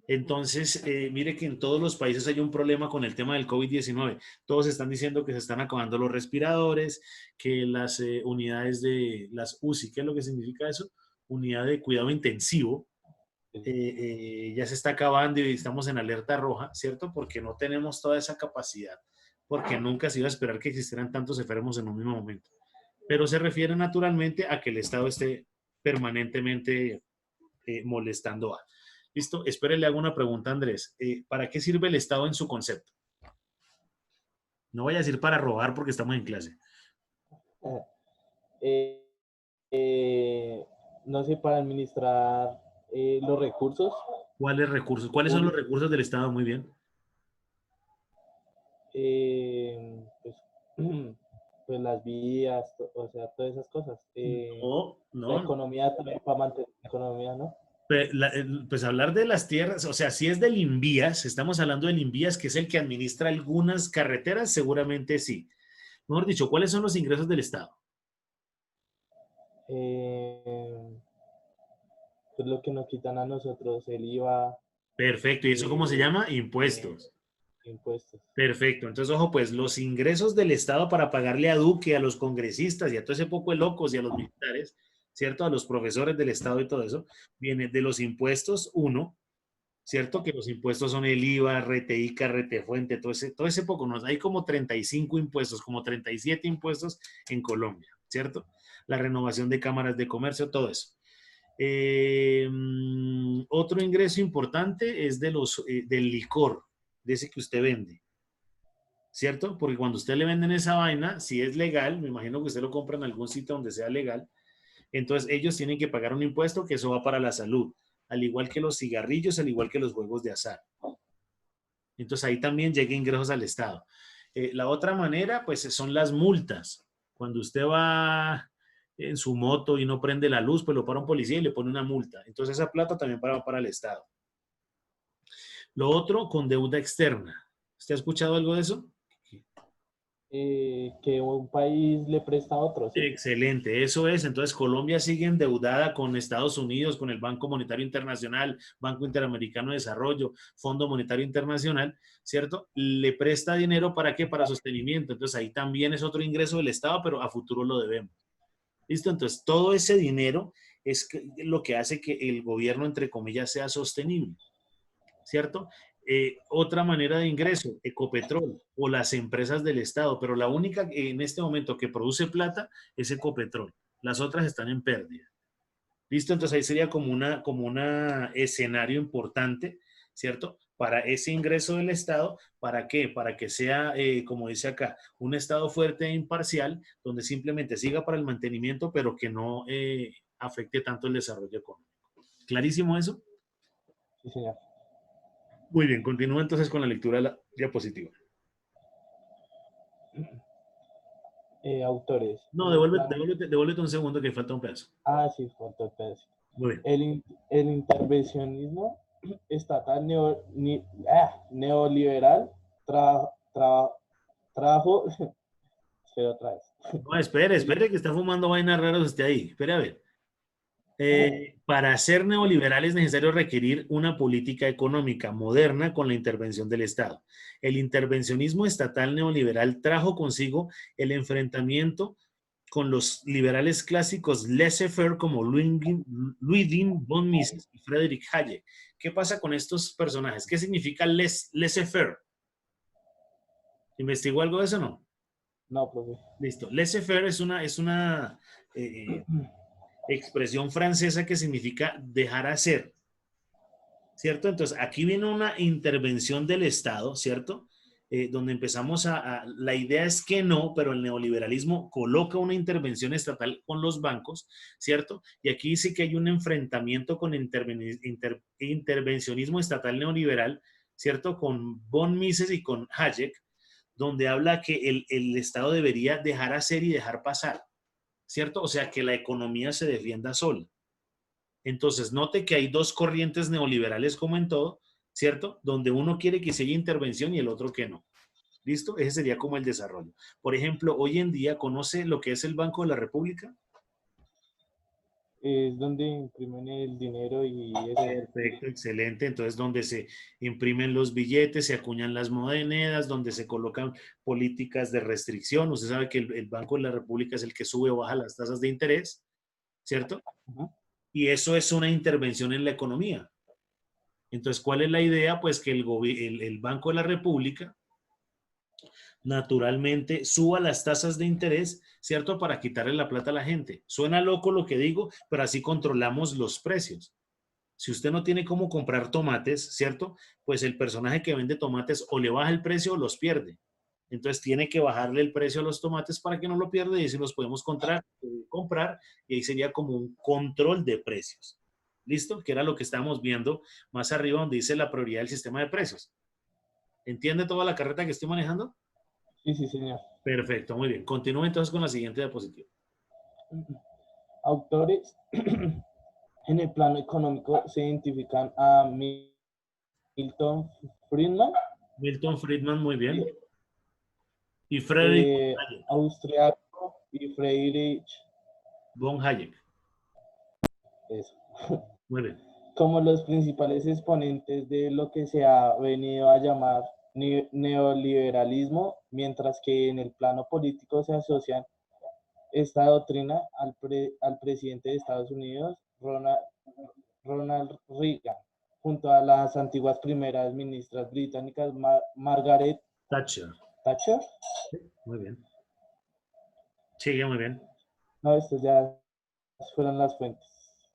Entonces, mire que en todos los países hay un problema con el tema del COVID-19. Todos están diciendo que se están acabando los respiradores, que las unidades de las UCI, ¿qué es lo que significa eso? Unidad de cuidado intensivo, ya se está acabando y estamos en alerta roja, ¿cierto? Porque no tenemos toda esa capacidad, porque nunca se iba a esperar que existieran tantos enfermos en un mismo momento. Pero se refiere naturalmente a que el Estado esté permanentemente molestando a. Listo, espere, le hago una pregunta, Andrés. ¿Para qué sirve el Estado en su concepto? No voy a decir para robar porque estamos en clase. Eh, eh, no sé, para administrar los recursos ¿Cuáles recursos? ¿Cuáles son los públicos, recursos del Estado? Muy bien. pues, pues las vías, o sea, todas esas cosas. No, La no. economía también, para mantener la economía, ¿no? Pues hablar de las tierras, o sea, si es del Invías, estamos hablando del Invías, que es el que administra algunas carreteras, seguramente sí. Mejor dicho, ¿cuáles son los ingresos del Estado? Eh, pues lo que nos quitan a nosotros, el IVA, Perfecto. ¿Y eso cómo se eh, llama? eh, Impuestos. impuestos. Perfecto. Entonces, ojo, pues los ingresos del Estado para pagarle a Duque, a los congresistas y a todo ese poco de locos y a los militares, ¿cierto? A los profesores del Estado y todo eso, viene de los impuestos, uno, ¿cierto? Que los impuestos son el IVA, RTI, Carretefuente, todo ese poco, nos hay como 35 impuestos, como 37 impuestos en Colombia, ¿cierto? La renovación de cámaras de comercio, todo eso. Otro ingreso importante es del licor, de ese que usted vende, ¿cierto? Porque cuando usted le venden esa vaina, si es legal, me imagino que usted lo compra en algún sitio donde sea legal, entonces ellos tienen que pagar un impuesto que eso va para la salud, al igual que los cigarrillos, al igual que los juegos de azar. Entonces ahí también llega ingresos al Estado. La otra manera, pues son las multas. Cuando usted va en su moto y no prende la luz, pues lo para un policía y le pone una multa. Entonces esa plata también va para el Estado. Lo otro, con deuda externa. ¿Usted ha escuchado algo de eso? Que un país le presta a otro, ¿sí? Excelente, eso es. Entonces Colombia sigue endeudada con Estados Unidos, con el Banco Monetario Internacional, Banco Interamericano de Desarrollo, Fondo Monetario Internacional, ¿cierto? Le presta dinero para qué? Para sostenimiento. Entonces ahí también es otro ingreso del Estado, pero a futuro lo debemos. ¿Listo? Entonces todo ese dinero es lo que hace que el gobierno, entre comillas, sea sostenible. ¿Cierto? Otra manera de ingreso, Ecopetrol o las empresas del Estado, pero la única en este momento que produce plata es Ecopetrol. Las otras están en pérdida. ¿Listo? Entonces ahí sería como una escenario importante, ¿cierto? Para ese ingreso del Estado, ¿para qué? Para que sea, como dice acá, un Estado fuerte e imparcial, donde simplemente siga para el mantenimiento, pero que no afecte tanto el desarrollo económico. ¿Clarísimo eso? Sí, señor. Muy bien, continúa entonces con la lectura de la diapositiva. Autores. No, En el plano. devuélvete un segundo que falta un pedazo. Ah, sí, faltó el pedazo. Muy bien. El intervencionismo estatal neoliberal trajo usted otra vez. No, espere, que está fumando vainas raras usted ahí. Espere a ver. Para ser neoliberal es necesario requerir una política económica moderna con la intervención del Estado. El intervencionismo estatal neoliberal trajo consigo el enfrentamiento con los liberales clásicos laissez-faire como Ludwig von Mises y Friedrich Hayek. ¿Qué pasa con estos personajes? ¿Qué significa laissez-faire? ¿Investigó algo de eso o no? No, profe. Listo. Laissez-faire es una expresión francesa que significa dejar hacer, ¿cierto? Entonces, aquí viene una intervención del Estado, ¿cierto? Donde empezamos la idea es que no, pero el neoliberalismo coloca una intervención estatal con los bancos, ¿cierto? Y aquí dice que hay un enfrentamiento con intervencionismo estatal neoliberal, ¿cierto? Con von Mises y con Hayek, donde habla que el Estado debería dejar hacer y dejar pasar, ¿cierto? O sea, que la economía se defienda sola. Entonces, note que hay dos corrientes neoliberales como en todo, ¿cierto? Donde uno quiere que se haya intervención y el otro que no. ¿Listo? Ese sería como el desarrollo. Por ejemplo, hoy en día, ¿conoce lo que es el Banco de la República? Es donde imprimen el dinero y eso. Perfecto, excelente. Entonces, donde se imprimen los billetes, se acuñan las monedas, donde se colocan políticas de restricción. Usted sabe que el Banco de la República es el que sube o baja las tasas de interés, ¿cierto? Y eso es una intervención en la economía. Entonces, ¿cuál es la idea? Pues que el Banco de la República naturalmente suba las tasas de interés, ¿cierto? Para quitarle la plata a la gente. Suena loco lo que digo, pero así controlamos los precios. Si usted no tiene cómo comprar tomates, ¿cierto? Pues el personaje que vende tomates o le baja el precio o los pierde. Entonces tiene que bajarle el precio a los tomates para que no lo pierda y así los podemos comprar y ahí sería como un control de precios. ¿Listo? Que era lo que estábamos viendo más arriba donde dice la prioridad del sistema de precios. ¿Entiende toda la carreta que estoy manejando? Sí, sí, señor. Perfecto, muy bien. Continúe entonces con la siguiente diapositiva. Autores en el plano económico se identifican a Milton Friedman, Milton Friedman, muy bien. Y Friedrich Hayek. austriaco, y Friedrich Von Hayek. eso, Muy bien. como los principales exponentes de lo que se ha venido a llamar neoliberalismo, mientras que en el plano político se asocian esta doctrina al presidente de Estados Unidos, Ronald Reagan, junto a las antiguas primeras ministras británicas, Margaret Thatcher. Thatcher. Muy bien. Sigue muy bien. No, estas ya fueron las fuentes.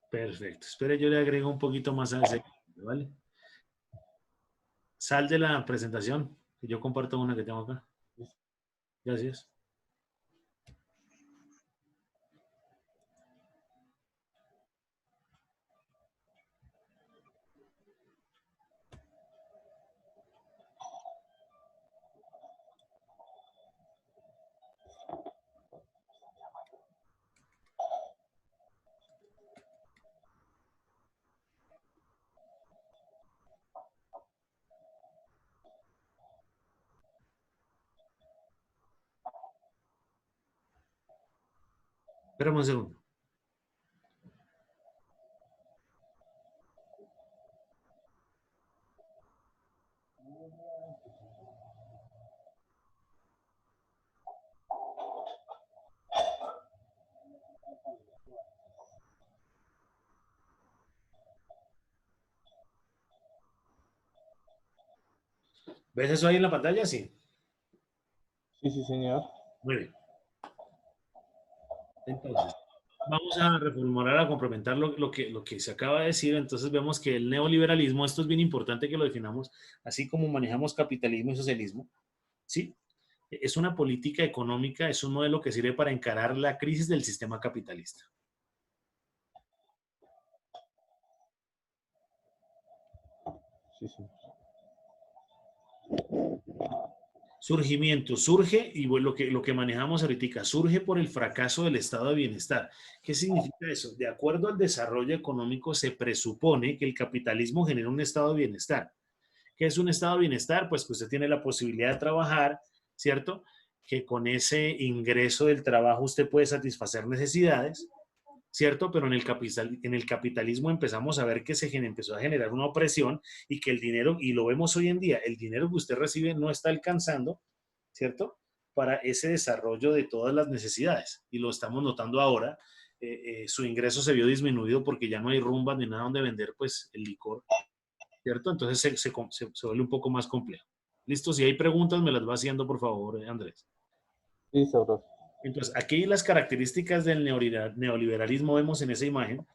Perfecto. Espere, yo le agrego un poquito más a ese, ¿vale? Sal de la presentación, que yo comparto una que tengo acá. Gracias. Espérame un segundo. ¿Ves eso ahí en la pantalla? Sí. Sí, sí, señor. Muy bien. Entonces, vamos a reformular, a complementar lo que se acaba de decir. Entonces vemos que el neoliberalismo, esto es bien importante que lo definamos, así como manejamos capitalismo y socialismo, ¿sí? Es una política económica, es un modelo que sirve para encarar la crisis del sistema capitalista. Sí, sí. Surgimiento, surge, y bueno, lo que manejamos ahorita, surge por el fracaso del estado de bienestar. ¿Qué significa eso? De acuerdo al desarrollo económico, se presupone que el capitalismo genera un estado de bienestar. ¿Qué es un estado de bienestar? Pues que usted tiene la posibilidad de trabajar, ¿cierto? que con ese ingreso del trabajo usted puede satisfacer necesidades, ¿cierto? Pero en el capitalismo empezamos a ver que empezó a generar una opresión y que el dinero, y lo vemos hoy en día, el dinero que usted recibe no está alcanzando, ¿cierto? Para ese desarrollo de todas las necesidades. Y lo estamos notando ahora. Su ingreso se vio disminuido porque ya no hay rumbas ni nada donde vender, pues, el licor, ¿cierto? Entonces se vuelve un poco más complejo. ¿Listo? Si hay preguntas, me las va haciendo, por favor, Andrés. Listo, profe. Entonces, aquí las características del neoliberalismo vemos en esa imagen,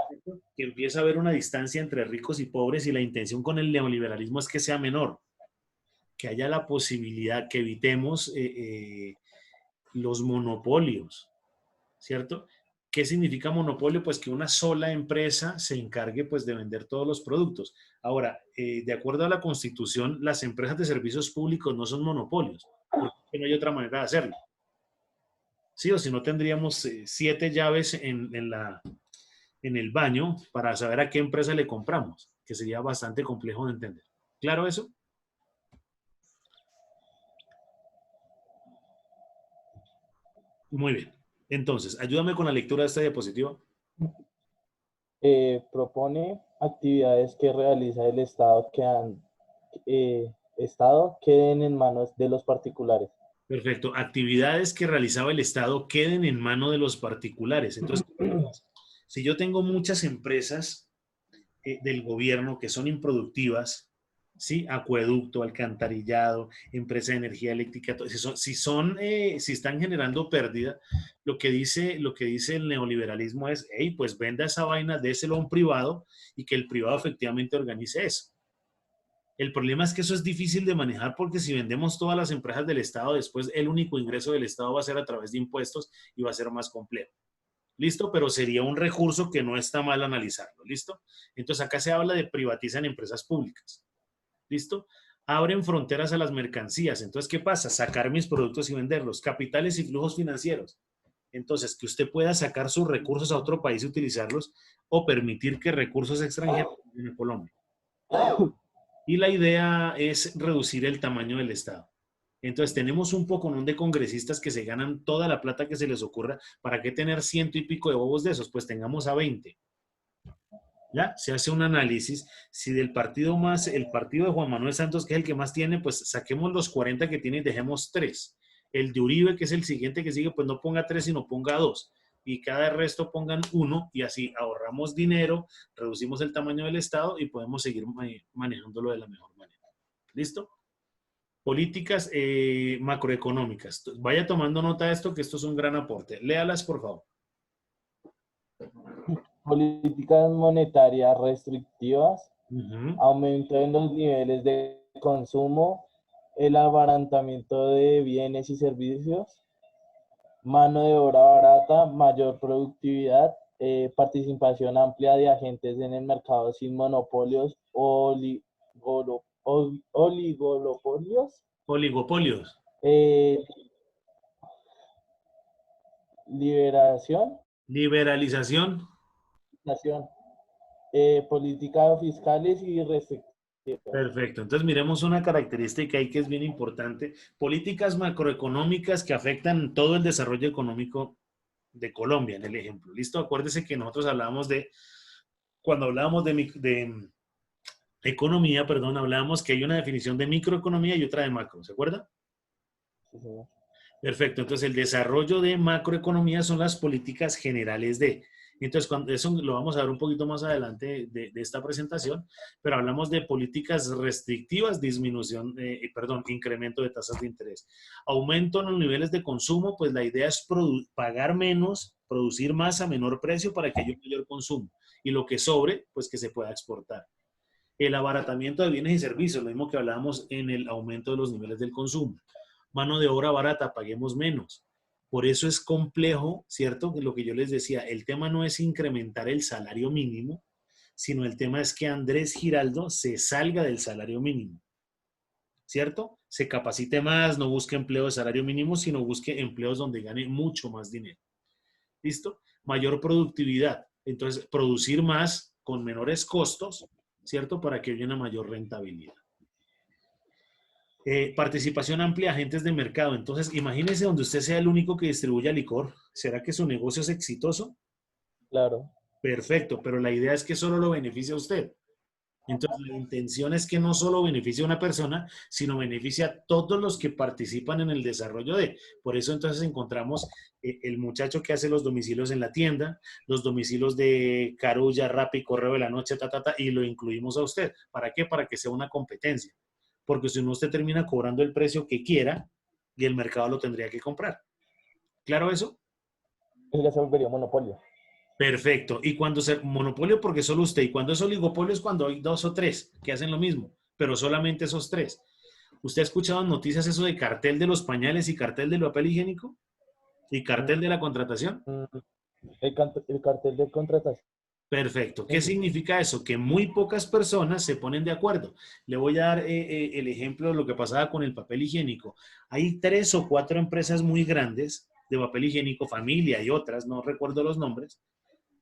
¿cierto? Que empieza a haber una distancia entre ricos y pobres y la intención con el neoliberalismo es que sea menor, que haya la posibilidad, que evitemos los monopolios, ¿cierto? ¿Qué significa monopolio? Pues que una sola empresa se encargue pues de vender todos los productos. Ahora, de acuerdo a la Constitución, las empresas de servicios públicos no son monopolios, porque no hay otra manera de hacerlo. Sí, o si no tendríamos 7 llaves en el baño para saber a qué empresa le compramos, que sería bastante complejo de entender. ¿Claro eso? Muy bien. Entonces, ayúdame con la lectura de esta diapositiva. Propone actividades que realiza el Estado queden en manos de los particulares. Perfecto. Actividades que realizaba el Estado queden en mano de los particulares. Entonces, si yo tengo muchas empresas del gobierno que son improductivas, ¿sí? Acueducto, alcantarillado, empresa de energía eléctrica, si están generando pérdida, lo que dice el neoliberalismo es, hey, pues venda esa vaina, déselo a un privado y que el privado efectivamente organice eso. El problema es que eso es difícil de manejar porque si vendemos todas las empresas del Estado, después el único ingreso del Estado va a ser a través de impuestos y va a ser más complejo. ¿Listo? Pero sería un recurso que no está mal analizarlo. ¿Listo? Entonces acá se habla de privatizar empresas públicas. ¿Listo? Abren fronteras a las mercancías. Entonces, ¿qué pasa? Sacar mis productos y venderlos. Capitales y flujos financieros. Entonces, que usted pueda sacar sus recursos a otro país y utilizarlos o permitir que recursos extranjeros lleguen a Colombia. Y la idea es reducir el tamaño del Estado. Entonces tenemos un poconón de congresistas que se ganan toda la plata que se les ocurra. ¿Para qué tener 100 y pico de bobos de esos? Pues tengamos a 20. ¿Ya? Se hace un análisis. Si del partido más, el partido de Juan Manuel Santos, que es el que más tiene, pues saquemos los 40 que tiene y dejemos 3. El de Uribe, que es el siguiente que sigue, pues no ponga 3, sino ponga 2. Y cada resto pongan 1 y así ahorramos dinero, reducimos el tamaño del Estado y podemos seguir manejándolo de la mejor manera. ¿Listo? Políticas macroeconómicas. Vaya tomando nota de esto, que esto es un gran aporte. Léalas, por favor. Políticas monetarias restrictivas, Uh-huh. aumento en los niveles de consumo, el abaratamiento de bienes y servicios, mano de obra barata, mayor productividad, participación amplia de agentes en el mercado sin monopolios, oligopolios, Oligopolios. eh, liberación, Liberalización. políticas fiscales y restrictivas. Perfecto. Entonces miremos una característica ahí que es bien importante. Políticas macroeconómicas que afectan todo el desarrollo económico de Colombia, en el ejemplo. ¿Listo? Acuérdese que nosotros hablábamos cuando hablábamos de economía, perdón, hablábamos que hay una definición de microeconomía y otra de macro. ¿Se acuerda? Sí, señor. Perfecto. Entonces, el desarrollo de macroeconomía son las políticas generales de. Entonces, eso lo vamos a ver un poquito más adelante de esta presentación, pero hablamos de políticas restrictivas, incremento de tasas de interés. Aumento en los niveles de consumo, pues la idea es pagar menos, producir más a menor precio para que haya un mayor consumo. Y lo que sobre, pues que se pueda exportar. El abaratamiento de bienes y servicios, lo mismo que hablábamos en el aumento de los niveles del consumo. Mano de obra barata, paguemos menos. Por eso es complejo, ¿cierto? Lo que yo les decía, el tema no es incrementar el salario mínimo, sino el tema es que Andrés Giraldo se salga del salario mínimo, ¿cierto? Se capacite más, no busque empleo de salario mínimo, sino busque empleos donde gane mucho más dinero. ¿Listo? Mayor productividad. Entonces, producir más con menores costos, ¿cierto? Para que haya una mayor rentabilidad. Participación amplia de agentes de mercado. Entonces, imagínese donde usted sea el único que distribuya licor. ¿Será que su negocio es exitoso? Claro. Perfecto, pero la idea es que solo lo beneficie a usted. Entonces, la intención es que no solo beneficie a una persona, sino beneficie a todos los que participan en el desarrollo de. Por eso entonces encontramos el muchacho que hace los domicilios en la tienda, los domicilios de Carulla, Rappi, Correo de la Noche, y lo incluimos a usted. ¿Para qué? Para que sea una competencia. Porque si no, usted termina cobrando el precio que quiera y el mercado lo tendría que comprar. ¿Claro eso? Eso ya se volvería un monopolio. Perfecto. Y cuando se monopolio, porque solo usted. Y cuando es oligopolio es cuando hay dos o tres que hacen lo mismo, pero solamente esos tres. ¿Usted ha escuchado en noticias eso de cartel de los pañales y cartel del papel higiénico? ¿Y cartel de la contratación? Mm, el cartel de contratación. Perfecto. ¿Qué significa eso? Que muy pocas personas se ponen de acuerdo. Le voy a dar el ejemplo de lo que pasaba con el papel higiénico. Hay 3 o 4 empresas muy grandes de papel higiénico, Familia y otras, no recuerdo los nombres,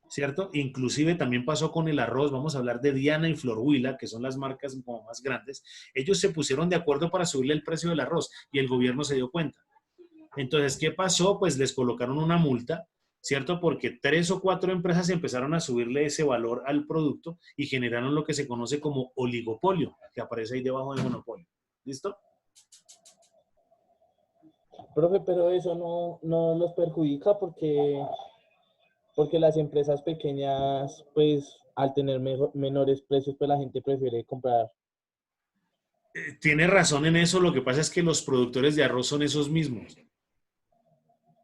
¿cierto? Inclusive también pasó con el arroz, vamos a hablar de Diana y Flor Huila, que son las marcas como más grandes. Ellos se pusieron de acuerdo para subirle el precio del arroz y el gobierno se dio cuenta. Entonces, ¿qué pasó? Pues les colocaron una multa, ¿cierto? Porque 3 o 4 empresas empezaron a subirle ese valor al producto y generaron lo que se conoce como oligopolio, que aparece ahí debajo de monopolio. ¿Listo? Profe, pero eso no los perjudica porque las empresas pequeñas, pues al tener menores precios, pues la gente prefiere comprar. Tiene razón en eso, lo que pasa es que los productores de arroz son esos mismos.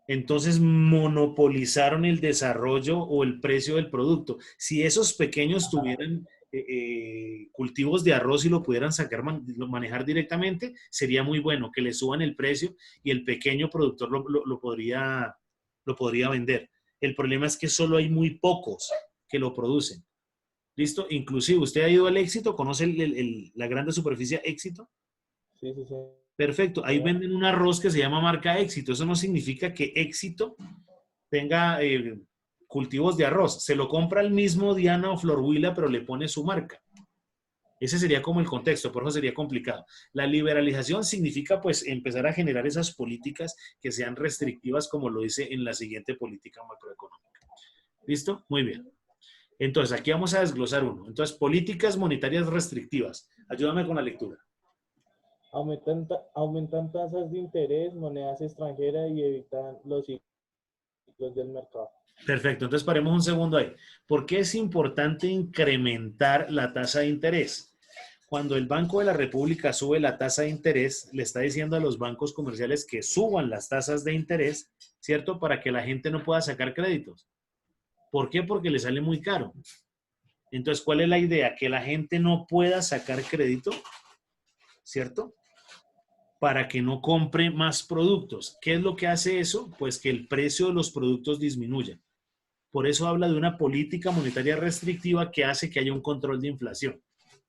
Entonces monopolizaron el desarrollo o el precio del producto. Si esos pequeños tuvieran cultivos de arroz y lo pudieran sacar, manejar directamente, sería muy bueno que le suban el precio y el pequeño productor lo podría vender. El problema es que solo hay muy pocos que lo producen. ¿Listo? Inclusive, ¿usted ha ido al Éxito? ¿Conoce la grande superficie Éxito? Sí, sí, sí. Perfecto. Ahí venden un arroz que se llama marca Éxito. Eso no significa que Éxito tenga cultivos de arroz. Se lo compra el mismo Diana o Flor Huila, pero le pone su marca. Ese sería como el contexto, por eso sería complicado. La liberalización significa pues empezar a generar esas políticas que sean restrictivas, como lo dice en la siguiente política macroeconómica. ¿Listo? Muy bien. Entonces, aquí vamos a desglosar uno. Entonces, políticas monetarias restrictivas. Ayúdame con la lectura. Aumentan tasas de interés, monedas extranjeras y evitan los ciclos del mercado. Perfecto, entonces paremos un segundo ahí. ¿Por qué es importante incrementar la tasa de interés? Cuando el Banco de la República sube la tasa de interés, le está diciendo a los bancos comerciales que suban las tasas de interés, ¿cierto? Para que la gente no pueda sacar créditos. ¿Por qué? Porque le sale muy caro. Entonces, ¿cuál es la idea? Que la gente no pueda sacar crédito, ¿cierto? Para que no compre más productos. ¿Qué es lo que hace eso? Pues que el precio de los productos disminuya. Por eso habla de una política monetaria restrictiva que hace que haya un control de inflación.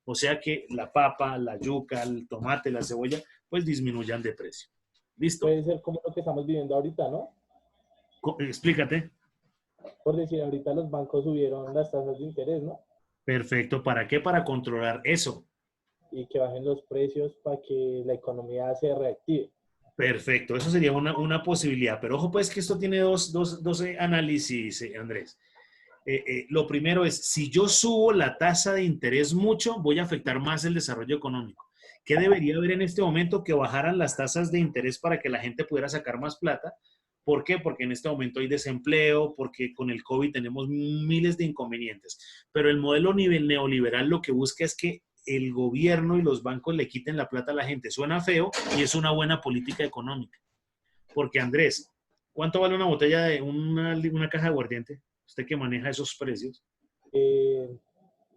O sea que la papa, la yuca, el tomate, la cebolla, pues disminuyan de precio. ¿Listo? Puede ser como lo que estamos viviendo ahorita, ¿no? Explícate. Por decir, ahorita los bancos subieron las tasas de interés, ¿no? Perfecto. ¿Para qué? Para controlar eso. Y que bajen los precios para que la economía se reactive. Perfecto. Eso sería una posibilidad. Pero ojo pues que esto tiene dos análisis, Andrés. Lo primero es, si yo subo la tasa de interés mucho, voy a afectar más el desarrollo económico. ¿Qué debería haber en este momento? Que bajaran las tasas de interés para que la gente pudiera sacar más plata. ¿Por qué? Porque en este momento hay desempleo, porque con el COVID tenemos miles de inconvenientes. Pero el modelo neoliberal lo que busca es que el gobierno y los bancos le quiten la plata a la gente. Suena feo y es una buena política económica. Porque Andrés, ¿cuánto vale una botella de una caja de aguardiente? Usted que maneja esos precios.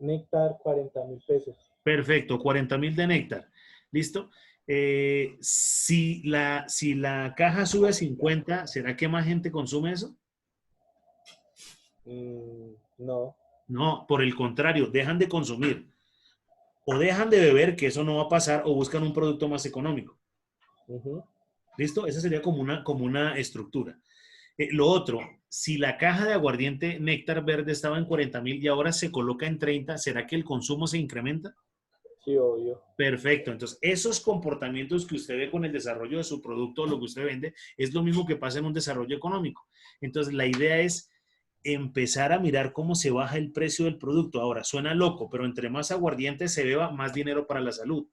Néctar, 40.000 pesos. Perfecto, 40.000 de néctar. ¿Listo? Si la caja sube a 50, ¿será que más gente consume eso? No. No, por el contrario, dejan de consumir. O dejan de beber, que eso no va a pasar, o buscan un producto más económico. ¿Listo? Esa sería como una estructura. Lo otro, si la caja de aguardiente néctar verde estaba en 40.000 y ahora se coloca en 30, ¿será que el consumo se incrementa? Sí, obvio. Perfecto. Entonces, esos comportamientos que usted ve con el desarrollo de su producto o lo que usted vende, es lo mismo que pasa en un desarrollo económico. Entonces, la idea es empezar a mirar cómo se baja el precio del producto. Ahora, suena loco, pero entre más aguardiente se beba, más dinero para la salud,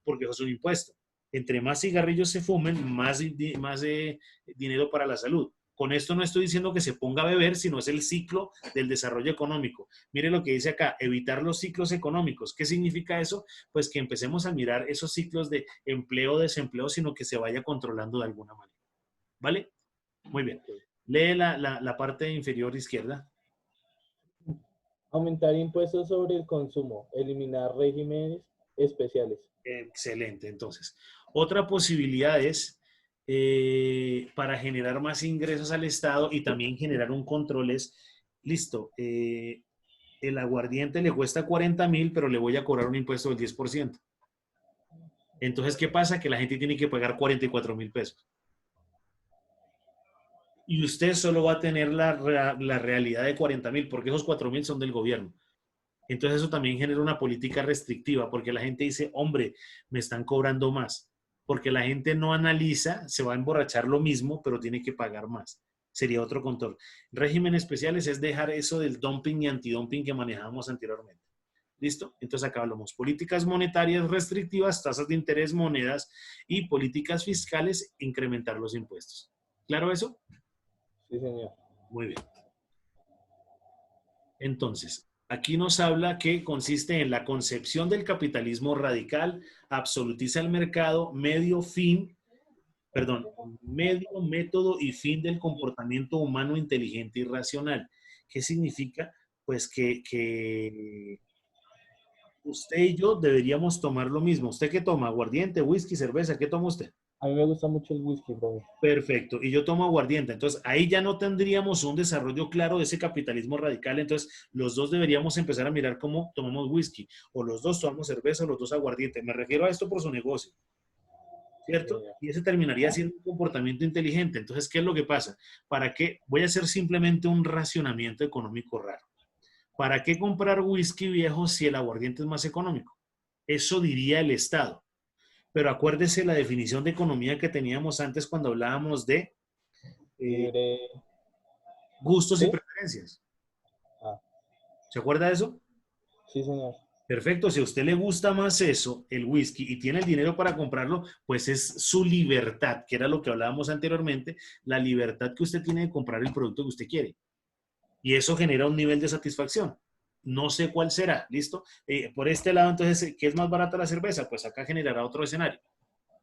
porque eso es un impuesto. Entre más cigarrillos se fumen, más dinero para la salud. Con esto no estoy diciendo que se ponga a beber, sino es el ciclo del desarrollo económico. Mire lo que dice acá, evitar los ciclos económicos. ¿Qué significa eso? Pues que empecemos a mirar esos ciclos de empleo, desempleo, sino que se vaya controlando de alguna manera. ¿Vale? Muy bien. Ok. Lee la parte inferior izquierda. Aumentar impuestos sobre el consumo, eliminar regímenes especiales. Excelente. Entonces, otra posibilidad es para generar más ingresos al Estado y también generar un control es, listo, el aguardiente le cuesta 40.000, pero le voy a cobrar un impuesto del 10%. Entonces, ¿qué pasa? Que la gente tiene que pagar 44.000 pesos. Y usted solo va a tener la realidad de 40.000, porque esos 4.000 son del gobierno. Entonces eso también genera una política restrictiva, porque la gente dice, hombre, me están cobrando más. Porque la gente no analiza, se va a emborrachar lo mismo, pero tiene que pagar más. Sería otro control. Régimen especiales es dejar eso del dumping y antidumping que manejábamos anteriormente. ¿Listo? Entonces acá hablamos políticas monetarias restrictivas, tasas de interés, monedas y políticas fiscales, incrementar los impuestos. ¿Claro eso? Sí, señor. Muy bien. Entonces, aquí nos habla que consiste en la concepción del capitalismo radical, absolutiza el mercado, medio, método y fin del comportamiento humano inteligente y racional. ¿Qué significa? Pues que usted y yo deberíamos tomar lo mismo. ¿Usted qué toma? ¿Aguardiente, whisky, cerveza? ¿Qué toma usted? A mí me gusta mucho el whisky, brother. Perfecto. Y yo tomo aguardiente. Entonces, ahí ya no tendríamos un desarrollo claro de ese capitalismo radical. Entonces, los dos deberíamos empezar a mirar cómo tomamos whisky. O los dos tomamos cerveza o los dos aguardiente. Me refiero a esto por su negocio, Sí, ¿cierto? señor. Y ese terminaría siendo un comportamiento inteligente. Entonces, ¿qué es lo que pasa? ¿Para qué? Voy a hacer simplemente un racionamiento económico raro. ¿Para qué comprar whisky viejo si el aguardiente es más económico? Eso diría el Estado. Pero acuérdese la definición de economía que teníamos antes cuando hablábamos de eh, Libre. gustos y ¿Sí? preferencias. Ah, ¿Se acuerda de eso? sí, señor. Perfecto, si a usted le gusta más eso, el whisky, y tiene el dinero para comprarlo, pues es su libertad, que era lo que hablábamos anteriormente, la libertad que usted tiene de comprar el producto que usted quiere. Y eso genera un nivel de satisfacción. No sé cuál será, ¿listo? Por este lado, entonces, ¿qué es más barata la cerveza? Pues acá generará otro escenario.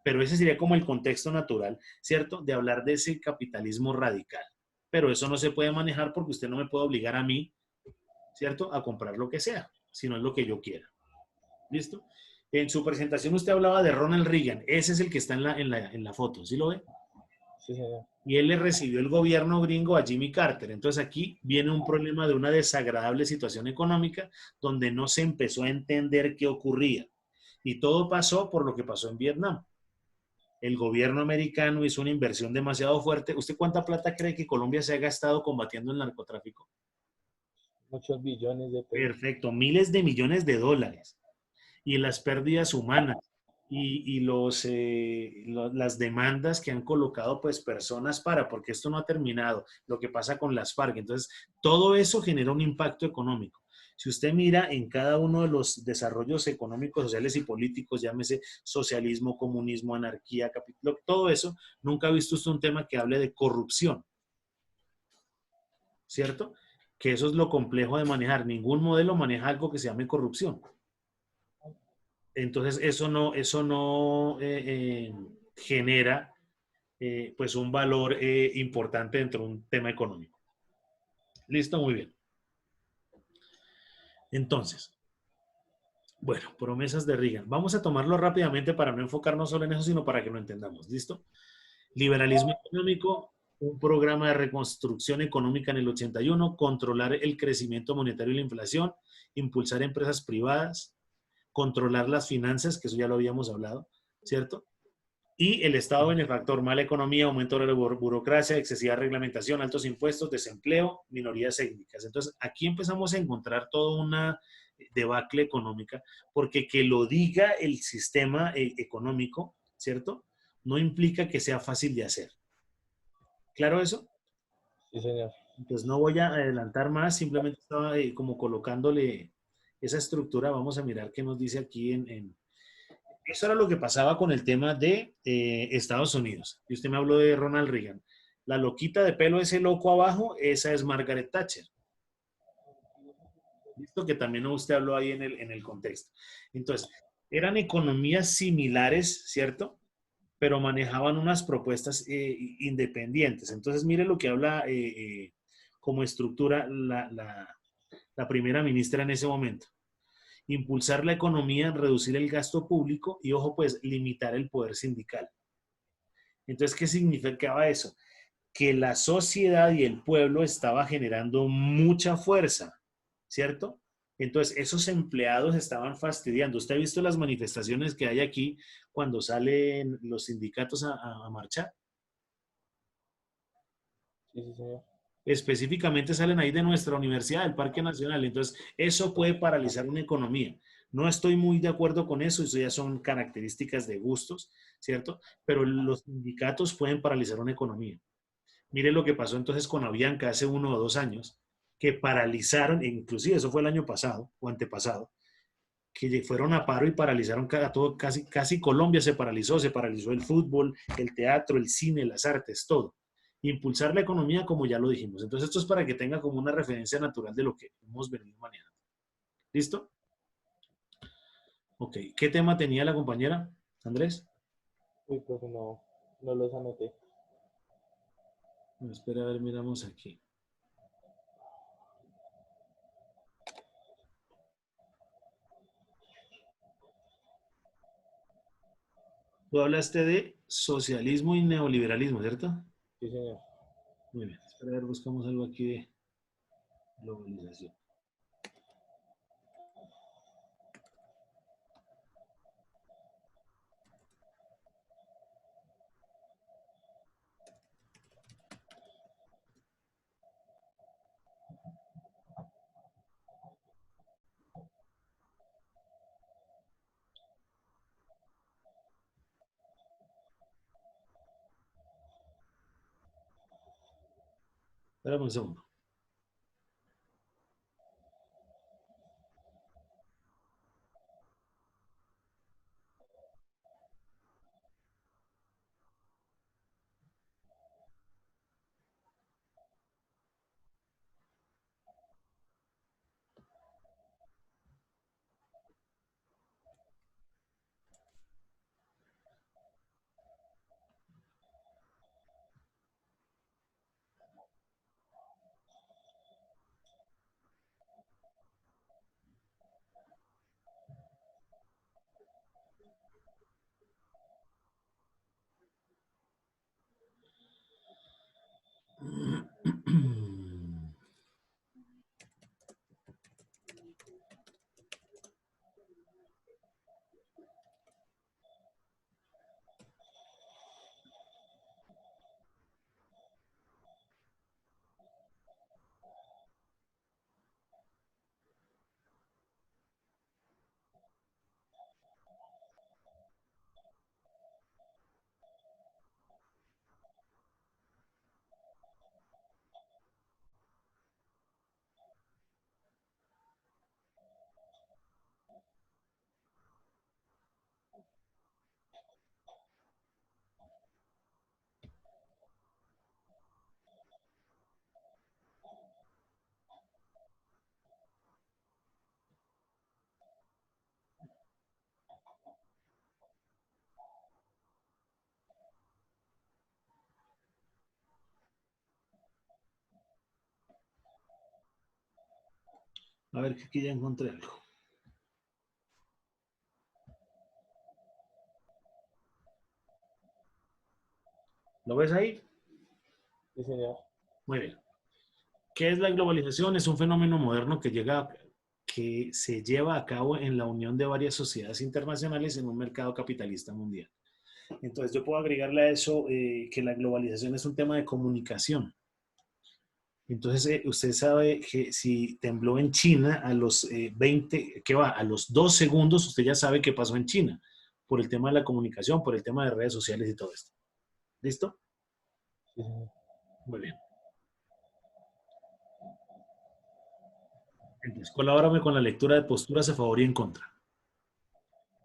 Pero ese sería como el contexto natural, ¿cierto? De hablar de ese capitalismo radical. Pero eso no se puede manejar porque usted no me puede obligar a mí, ¿cierto? A comprar lo que sea, si no es lo que yo quiera. ¿Listo? En su presentación usted hablaba de Ronald Reagan. Ese es el que está en la foto, ¿sí lo ve? Sí, señor. Y él le recibió el gobierno gringo a Jimmy Carter. Entonces aquí viene un problema de una desagradable situación económica donde no se empezó a entender qué ocurría. Y todo pasó por lo que pasó en Vietnam. El gobierno americano hizo una inversión demasiado fuerte. ¿Usted cuánta plata cree que Colombia se ha gastado combatiendo el narcotráfico? Muchos billones de pesos. Perfecto, miles de millones de dólares. Y las pérdidas humanas y las demandas que han colocado pues personas porque esto no ha terminado, lo que pasa con las FARC. Entonces, todo eso genera un impacto económico. Si usted mira en cada uno de los desarrollos económicos, sociales y políticos, llámese socialismo, comunismo, anarquía, capitalismo, todo eso, nunca ha visto usted un tema que hable de corrupción, ¿cierto? Que eso es lo complejo de manejar. Ningún modelo maneja algo que se llame corrupción. Entonces, eso no genera pues un valor importante dentro de un tema económico. Listo, muy bien. Entonces, bueno, promesas de Reagan. Vamos a tomarlo rápidamente para no enfocarnos solo en eso, sino para que lo entendamos. ¿Listo? Liberalismo económico, un programa de reconstrucción económica en el 81, controlar el crecimiento monetario y la inflación, impulsar empresas privadas, controlar las finanzas, que eso ya lo habíamos hablado, ¿cierto? Y el Estado benefactor, mala economía, aumento de la burocracia, excesiva reglamentación, altos impuestos, desempleo, minorías étnicas. Entonces, aquí empezamos a encontrar toda debacle económica, porque que lo diga el sistema económico, ¿cierto? No implica que sea fácil de hacer. ¿Claro eso? Sí, señor. Pues no voy a adelantar más, simplemente estaba como colocándole esa estructura. Vamos a mirar qué nos dice aquí Eso era lo que pasaba con el tema de Estados Unidos. Y usted me habló de Ronald Reagan. La loquita de pelo, ese loco abajo, esa es Margaret Thatcher. Listo, que también usted habló ahí en el contexto. Entonces, eran economías similares, ¿cierto? Pero manejaban unas propuestas independientes. Entonces, mire lo que habla como estructura la primera ministra en ese momento. Impulsar la economía, reducir el gasto público y, ojo, pues, limitar el poder sindical. Entonces, ¿qué significaba eso? Que la sociedad y el pueblo estaba generando mucha fuerza, ¿cierto? Entonces, esos empleados estaban fastidiando. ¿Usted ha visto las manifestaciones que hay aquí cuando salen los sindicatos a marchar? Sí, sí, señor. Específicamente salen ahí de nuestra universidad, del Parque Nacional. Entonces, eso puede paralizar una economía. No estoy muy de acuerdo con eso ya son características de gustos, ¿cierto? Pero los sindicatos pueden paralizar una economía. Mire lo que pasó entonces con Avianca hace 1 o 2 años, que paralizaron, inclusive eso fue el año pasado o antepasado, que fueron a paro y paralizaron todo, casi Colombia se paralizó el fútbol, el teatro, el cine, las artes, todo. Impulsar la economía como ya lo dijimos. Entonces esto es para que tenga como una referencia natural de lo que hemos venido manejando. ¿Listo? Ok. ¿Qué tema tenía la compañera, Andrés? Uy, profe, no, no los anoté. Espera, a ver, miramos aquí. Tú hablaste de socialismo y neoliberalismo, ¿cierto? Sí, señor. Muy bien. Espera, a ver, buscamos algo aquí de globalización. Espera un segundo. A ver, que aquí ya encontré algo. ¿Lo ves ahí? Sí, señor. Muy bien. ¿Qué es la globalización? Es un fenómeno moderno que se lleva a cabo en la unión de varias sociedades internacionales en un mercado capitalista mundial. Entonces, yo puedo agregarle a eso que la globalización es un tema de comunicación. Entonces, usted sabe que si tembló en China a los 20, ¿qué va? A los 2 segundos, usted ya sabe qué pasó en China, por el tema de la comunicación, por el tema de redes sociales y todo esto. ¿Listo? Sí, señor. Muy bien. Entonces, colabórame con la lectura de posturas a favor y en contra.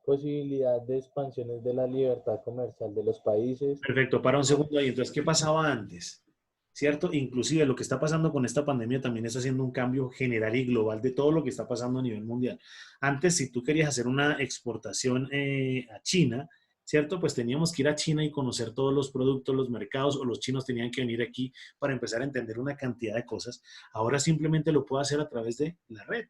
Posibilidad de expansiones de la libertad comercial de los países. Perfecto, para un segundo ahí. Entonces, ¿qué pasaba antes? ¿Cierto? Inclusive lo que está pasando con esta pandemia también está haciendo un cambio general y global de todo lo que está pasando a nivel mundial. Antes, si tú querías hacer una exportación a China, ¿cierto? Pues teníamos que ir a China y conocer todos los productos, los mercados, o los chinos tenían que venir aquí para empezar a entender una cantidad de cosas. Ahora simplemente lo puedo hacer a través de la red.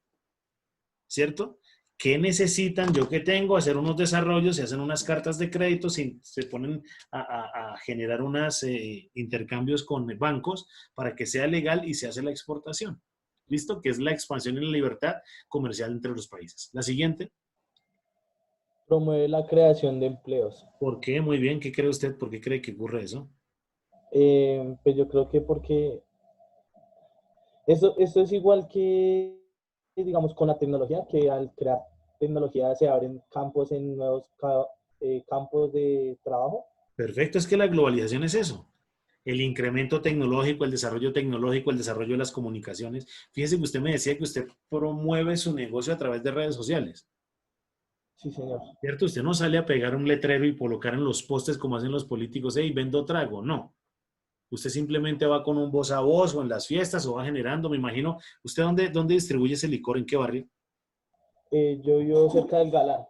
¿Cierto? ¿Qué necesitan? Yo que tengo, hacer unos desarrollos, se hacen unas cartas de crédito, se ponen a generar unos intercambios con bancos para que sea legal y se hace la exportación. ¿Listo? Que es la expansión y la libertad comercial entre los países. La siguiente. Promueve la creación de empleos. ¿Por qué? Muy bien. ¿Qué cree usted? ¿Por qué cree que ocurre eso? Pues yo creo que porque esto es igual que, digamos, con la tecnología, que al crear tecnología se abren campos en nuevos campos de trabajo. Perfecto, es que la globalización es eso. El incremento tecnológico, el desarrollo tecnológico, el desarrollo de las comunicaciones. Fíjese que usted me decía que usted promueve su negocio a través de redes sociales. Sí, señor. ¿Cierto? Usted no sale a pegar un letrero y colocar en los postes como hacen los políticos, hey, vendo trago. No. Usted simplemente va con un voz a voz o en las fiestas o va generando, me imagino. ¿Usted dónde distribuye ese licor? ¿En qué barrio? Yo vivo cerca del Galán,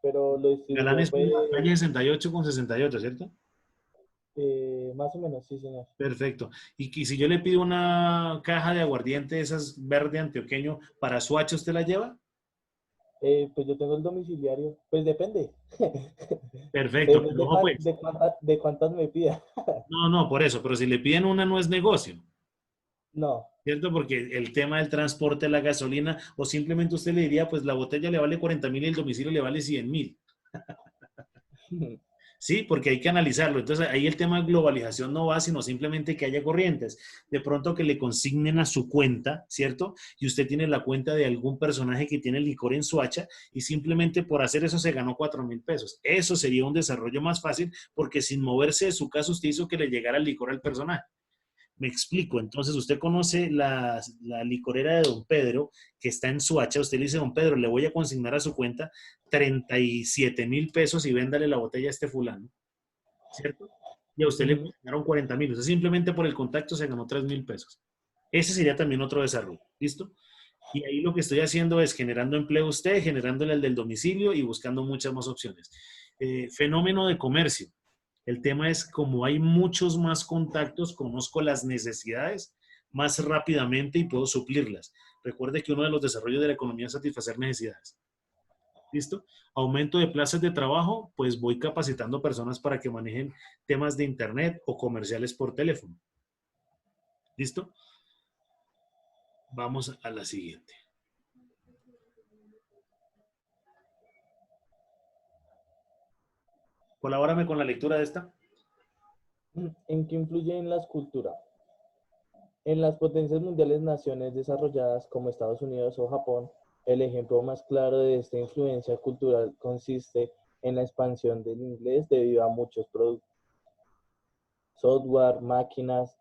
pero lo Galán distribuyo es por la calle 68 con 68, ¿cierto? más o menos, sí, señor. Perfecto. Y si yo le pido una caja de aguardiente, de esas verde antioqueño, para Suacha, ¿usted la lleva? Pues yo tengo el domiciliario, pues depende. Perfecto, Depende pero ojo pues. de cuántas me pida. No, no, por eso, pero si le piden una no es negocio. No. ¿Cierto? Porque el tema del transporte, la gasolina, o simplemente usted le diría, pues la botella le vale 40.000 y el domicilio le vale 100.000. Sí, porque hay que analizarlo. Entonces ahí el tema de globalización no va, sino simplemente que haya corrientes. De pronto que le consignen a su cuenta, ¿cierto? Y usted tiene la cuenta de algún personaje que tiene licor en su hacha y simplemente por hacer eso se ganó 4.000 pesos. Eso sería un desarrollo más fácil porque sin moverse de su casa usted hizo que le llegara el licor al personaje. Me explico, entonces usted conoce la licorera de Don Pedro que está en Suacha, usted le dice, Don Pedro, le voy a consignar a su cuenta 37.000 pesos y véndale la botella a este fulano, ¿cierto? Y a usted le Ujú. consignaron 40.000, usted simplemente por el contacto se ganó 3.000 pesos. Ese sería también otro desarrollo, ¿listo? Y ahí lo que estoy haciendo es generando empleo a usted, generándole el del domicilio y buscando muchas más opciones. Fenómeno de comercio. El tema es como hay muchos más contactos, conozco las necesidades más rápidamente y puedo suplirlas. Recuerde que uno de los desarrollos de la economía es satisfacer necesidades. ¿Listo? Aumento de plazas de trabajo, pues voy capacitando personas para que manejen temas de internet o comerciales por teléfono. ¿Listo? Vamos a la siguiente. Colabórame con la lectura de esta. ¿En qué influye en la escultura? En las potencias mundiales, naciones desarrolladas como Estados Unidos o Japón, el ejemplo más claro de esta influencia cultural consiste en la expansión del inglés debido a muchos productos, software, máquinas,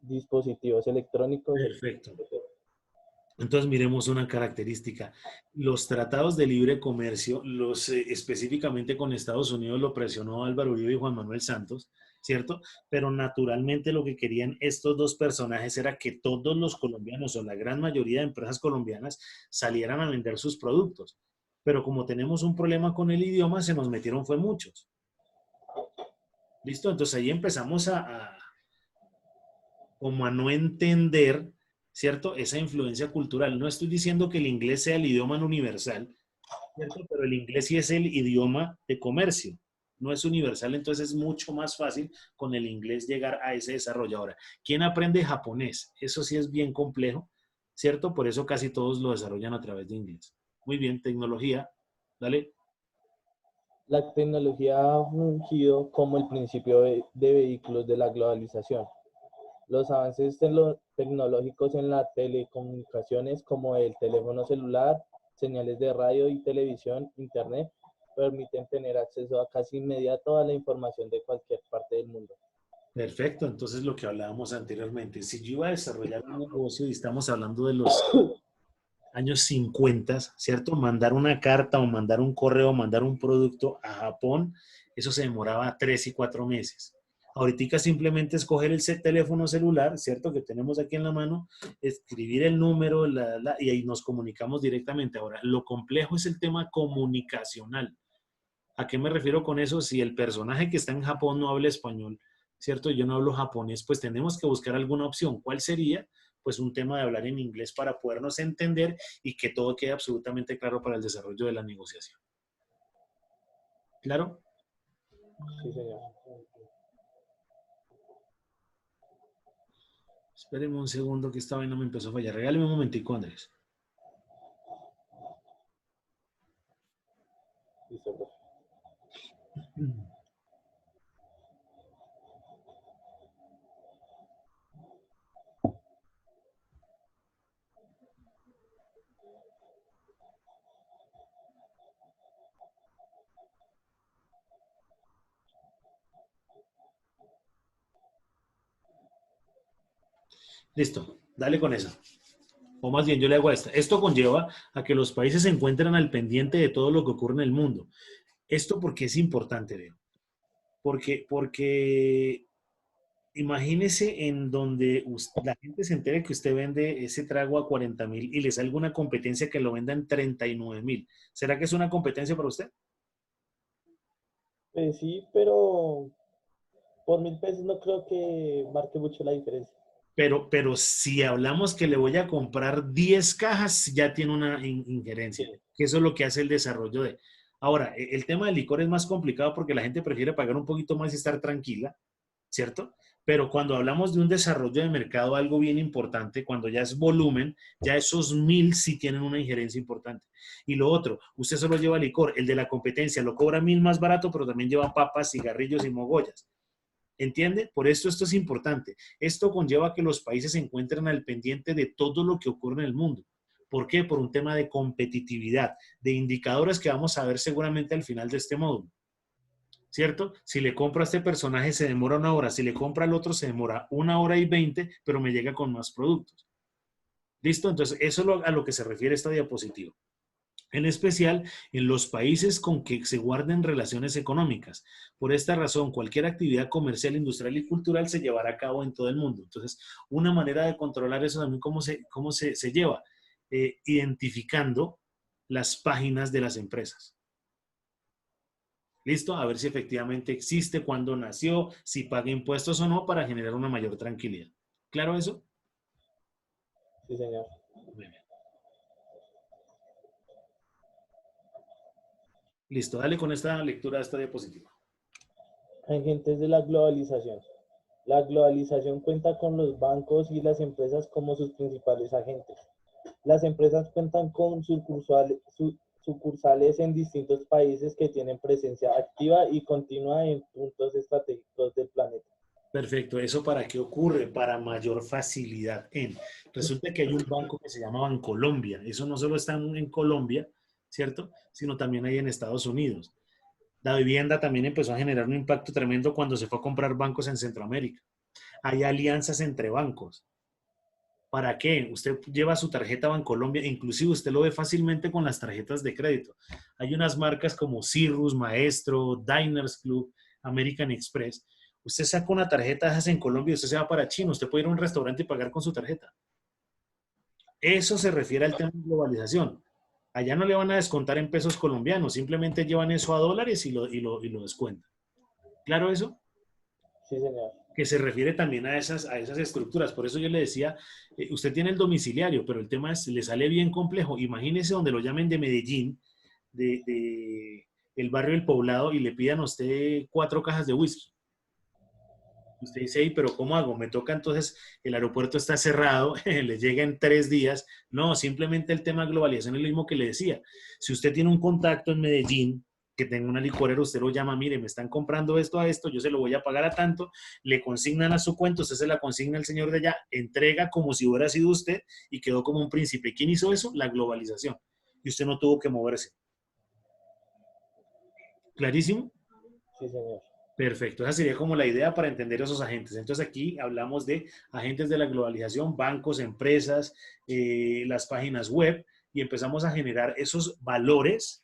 dispositivos electrónicos, Perfecto. Entonces miremos una característica. Los tratados de libre comercio, específicamente con Estados Unidos, lo presionó Álvaro Uribe y Juan Manuel Santos, ¿cierto? Pero naturalmente lo que querían estos dos personajes era que todos los colombianos o la gran mayoría de empresas colombianas salieran a vender sus productos. Pero como tenemos un problema con el idioma, se nos metieron fue muchos. ¿Listo? Entonces ahí empezamos como a no entender, ¿cierto? Esa influencia cultural. No estoy diciendo que el inglés sea el idioma universal, ¿cierto? Pero el inglés sí es el idioma de comercio. No es universal, entonces es mucho más fácil con el inglés llegar a ese desarrollo. Ahora, ¿quién aprende japonés? Eso sí es bien complejo, ¿cierto? Por eso casi todos lo desarrollan a través de inglés. Muy bien, tecnología. Dale. La tecnología ha fungido como el principio de vehículos de la globalización. Los avances tecnológicos en las telecomunicaciones, como el teléfono celular, señales de radio y televisión, internet, permiten tener acceso a casi inmediato a la información de cualquier parte del mundo. Perfecto, entonces lo que hablábamos anteriormente, si yo iba a desarrollar un negocio y estamos hablando de los años 50, ¿cierto? Mandar una carta o mandar un correo o mandar un producto a Japón, eso se demoraba 3 y 4 meses. Ahorita simplemente es coger el teléfono celular, ¿cierto? Que tenemos aquí en la mano, escribir el número y ahí nos comunicamos directamente. Ahora, lo complejo es el tema comunicacional. ¿A qué me refiero con eso? Si el personaje que está en Japón no habla español, ¿cierto? Yo no hablo japonés, pues tenemos que buscar alguna opción. ¿Cuál sería? Pues un tema de hablar en inglés para podernos entender y que todo quede absolutamente claro para el desarrollo de la negociación. ¿Claro? Sí, señor. Espérenme un segundo que esta vaina me empezó a fallar. Regáleme un momentico, Andrés. Listo, profe. Listo, dale con eso. O más bien, yo le hago esta. Esto conlleva a que los países se encuentren al pendiente de todo lo que ocurre en el mundo. Esto porque es importante, Leo. Porque imagínese en donde la gente se entere que usted vende ese trago a 40.000 y le salga una competencia que lo venda en 39.000. ¿Será que es una competencia para usted? Pues sí, pero por 1.000 pesos no creo que marque mucho la diferencia. Pero si hablamos que le voy a comprar 10 cajas, ya tiene una injerencia, Sí, que eso es lo que hace el desarrollo de... Ahora, el tema del licor es más complicado porque la gente prefiere pagar un poquito más y estar tranquila, ¿cierto? Pero cuando hablamos de un desarrollo de mercado, algo bien importante, cuando ya es volumen, ya esos 1.000 sí tienen una injerencia importante. Y lo otro, usted solo lleva licor, el de la competencia lo cobra 1.000 más barato, pero también lleva papas, cigarrillos y mogollas. ¿Entiende? Por esto es importante. Esto conlleva que los países se encuentren al pendiente de todo lo que ocurre en el mundo. ¿Por qué? Por un tema de competitividad, de indicadores que vamos a ver seguramente al final de este módulo. ¿Cierto? Si le compro a este personaje se demora 1 hora, si le compra al otro se demora 1 hora y 20, pero me llega con más productos. ¿Listo? Entonces, eso es a lo que se refiere esta diapositiva. En especial en los países con que se guarden relaciones económicas. Por esta razón, cualquier actividad comercial, industrial y cultural se llevará a cabo en todo el mundo. Entonces, una manera de controlar eso también, ¿cómo se lleva? Identificando las páginas de las empresas. ¿Listo? A ver si efectivamente existe, cuándo nació, si paga impuestos o no, para generar una mayor tranquilidad. ¿Claro eso? sí, señor. Muy bien. Listo, dale con esta lectura de esta diapositiva. Agentes de la globalización. La globalización cuenta con los bancos y las empresas como sus principales agentes. Las empresas cuentan con sucursales en distintos países que tienen presencia activa y continua en puntos estratégicos del planeta. Perfecto. ¿Eso para qué ocurre? Para mayor facilidad resulta que hay un banco que se llama Bancolombia. Eso no solo está en Colombia, ¿cierto? Sino también hay en Estados Unidos. La vivienda también empezó a generar un impacto tremendo cuando se fue a comprar bancos en Centroamérica. Hay alianzas entre bancos. ¿Para qué? Usted lleva su tarjeta Bancolombia, inclusive usted lo ve fácilmente con las tarjetas de crédito. Hay unas marcas como Cirrus, Maestro, Diners Club, American Express. Usted saca una tarjeta de esas en Colombia y usted se va para China. Usted puede ir a un restaurante y pagar con su tarjeta. Eso se refiere al tema de globalización. Allá no le van a descontar en pesos colombianos, simplemente llevan eso a dólares y lo descuentan. ¿Claro eso? Sí, señor. Que se refiere también a esas estructuras. Por eso yo le decía, usted tiene el domiciliario, pero el tema le sale bien complejo. Imagínese donde lo llamen de Medellín, de el barrio del Poblado, y le pidan a usted 4 cajas de whisky. Usted dice, hey, pero ¿cómo hago? Me toca entonces, el aeropuerto está cerrado, le llega en 3 días. No, simplemente el tema de globalización es lo mismo que le decía. Si usted tiene un contacto en Medellín, que tenga una licorera, usted lo llama, mire, me están comprando esto a esto, yo se lo voy a pagar a tanto, le consignan a su cuenta, usted se la consigna al señor de allá, entrega como si hubiera sido usted y quedó como un príncipe. ¿Quién hizo eso? La globalización. Y usted no tuvo que moverse. ¿Clarísimo? Sí, señor. Perfecto, esa sería como la idea para entender esos agentes. Entonces aquí hablamos de agentes de la globalización, bancos, empresas, las páginas web, y empezamos a generar esos valores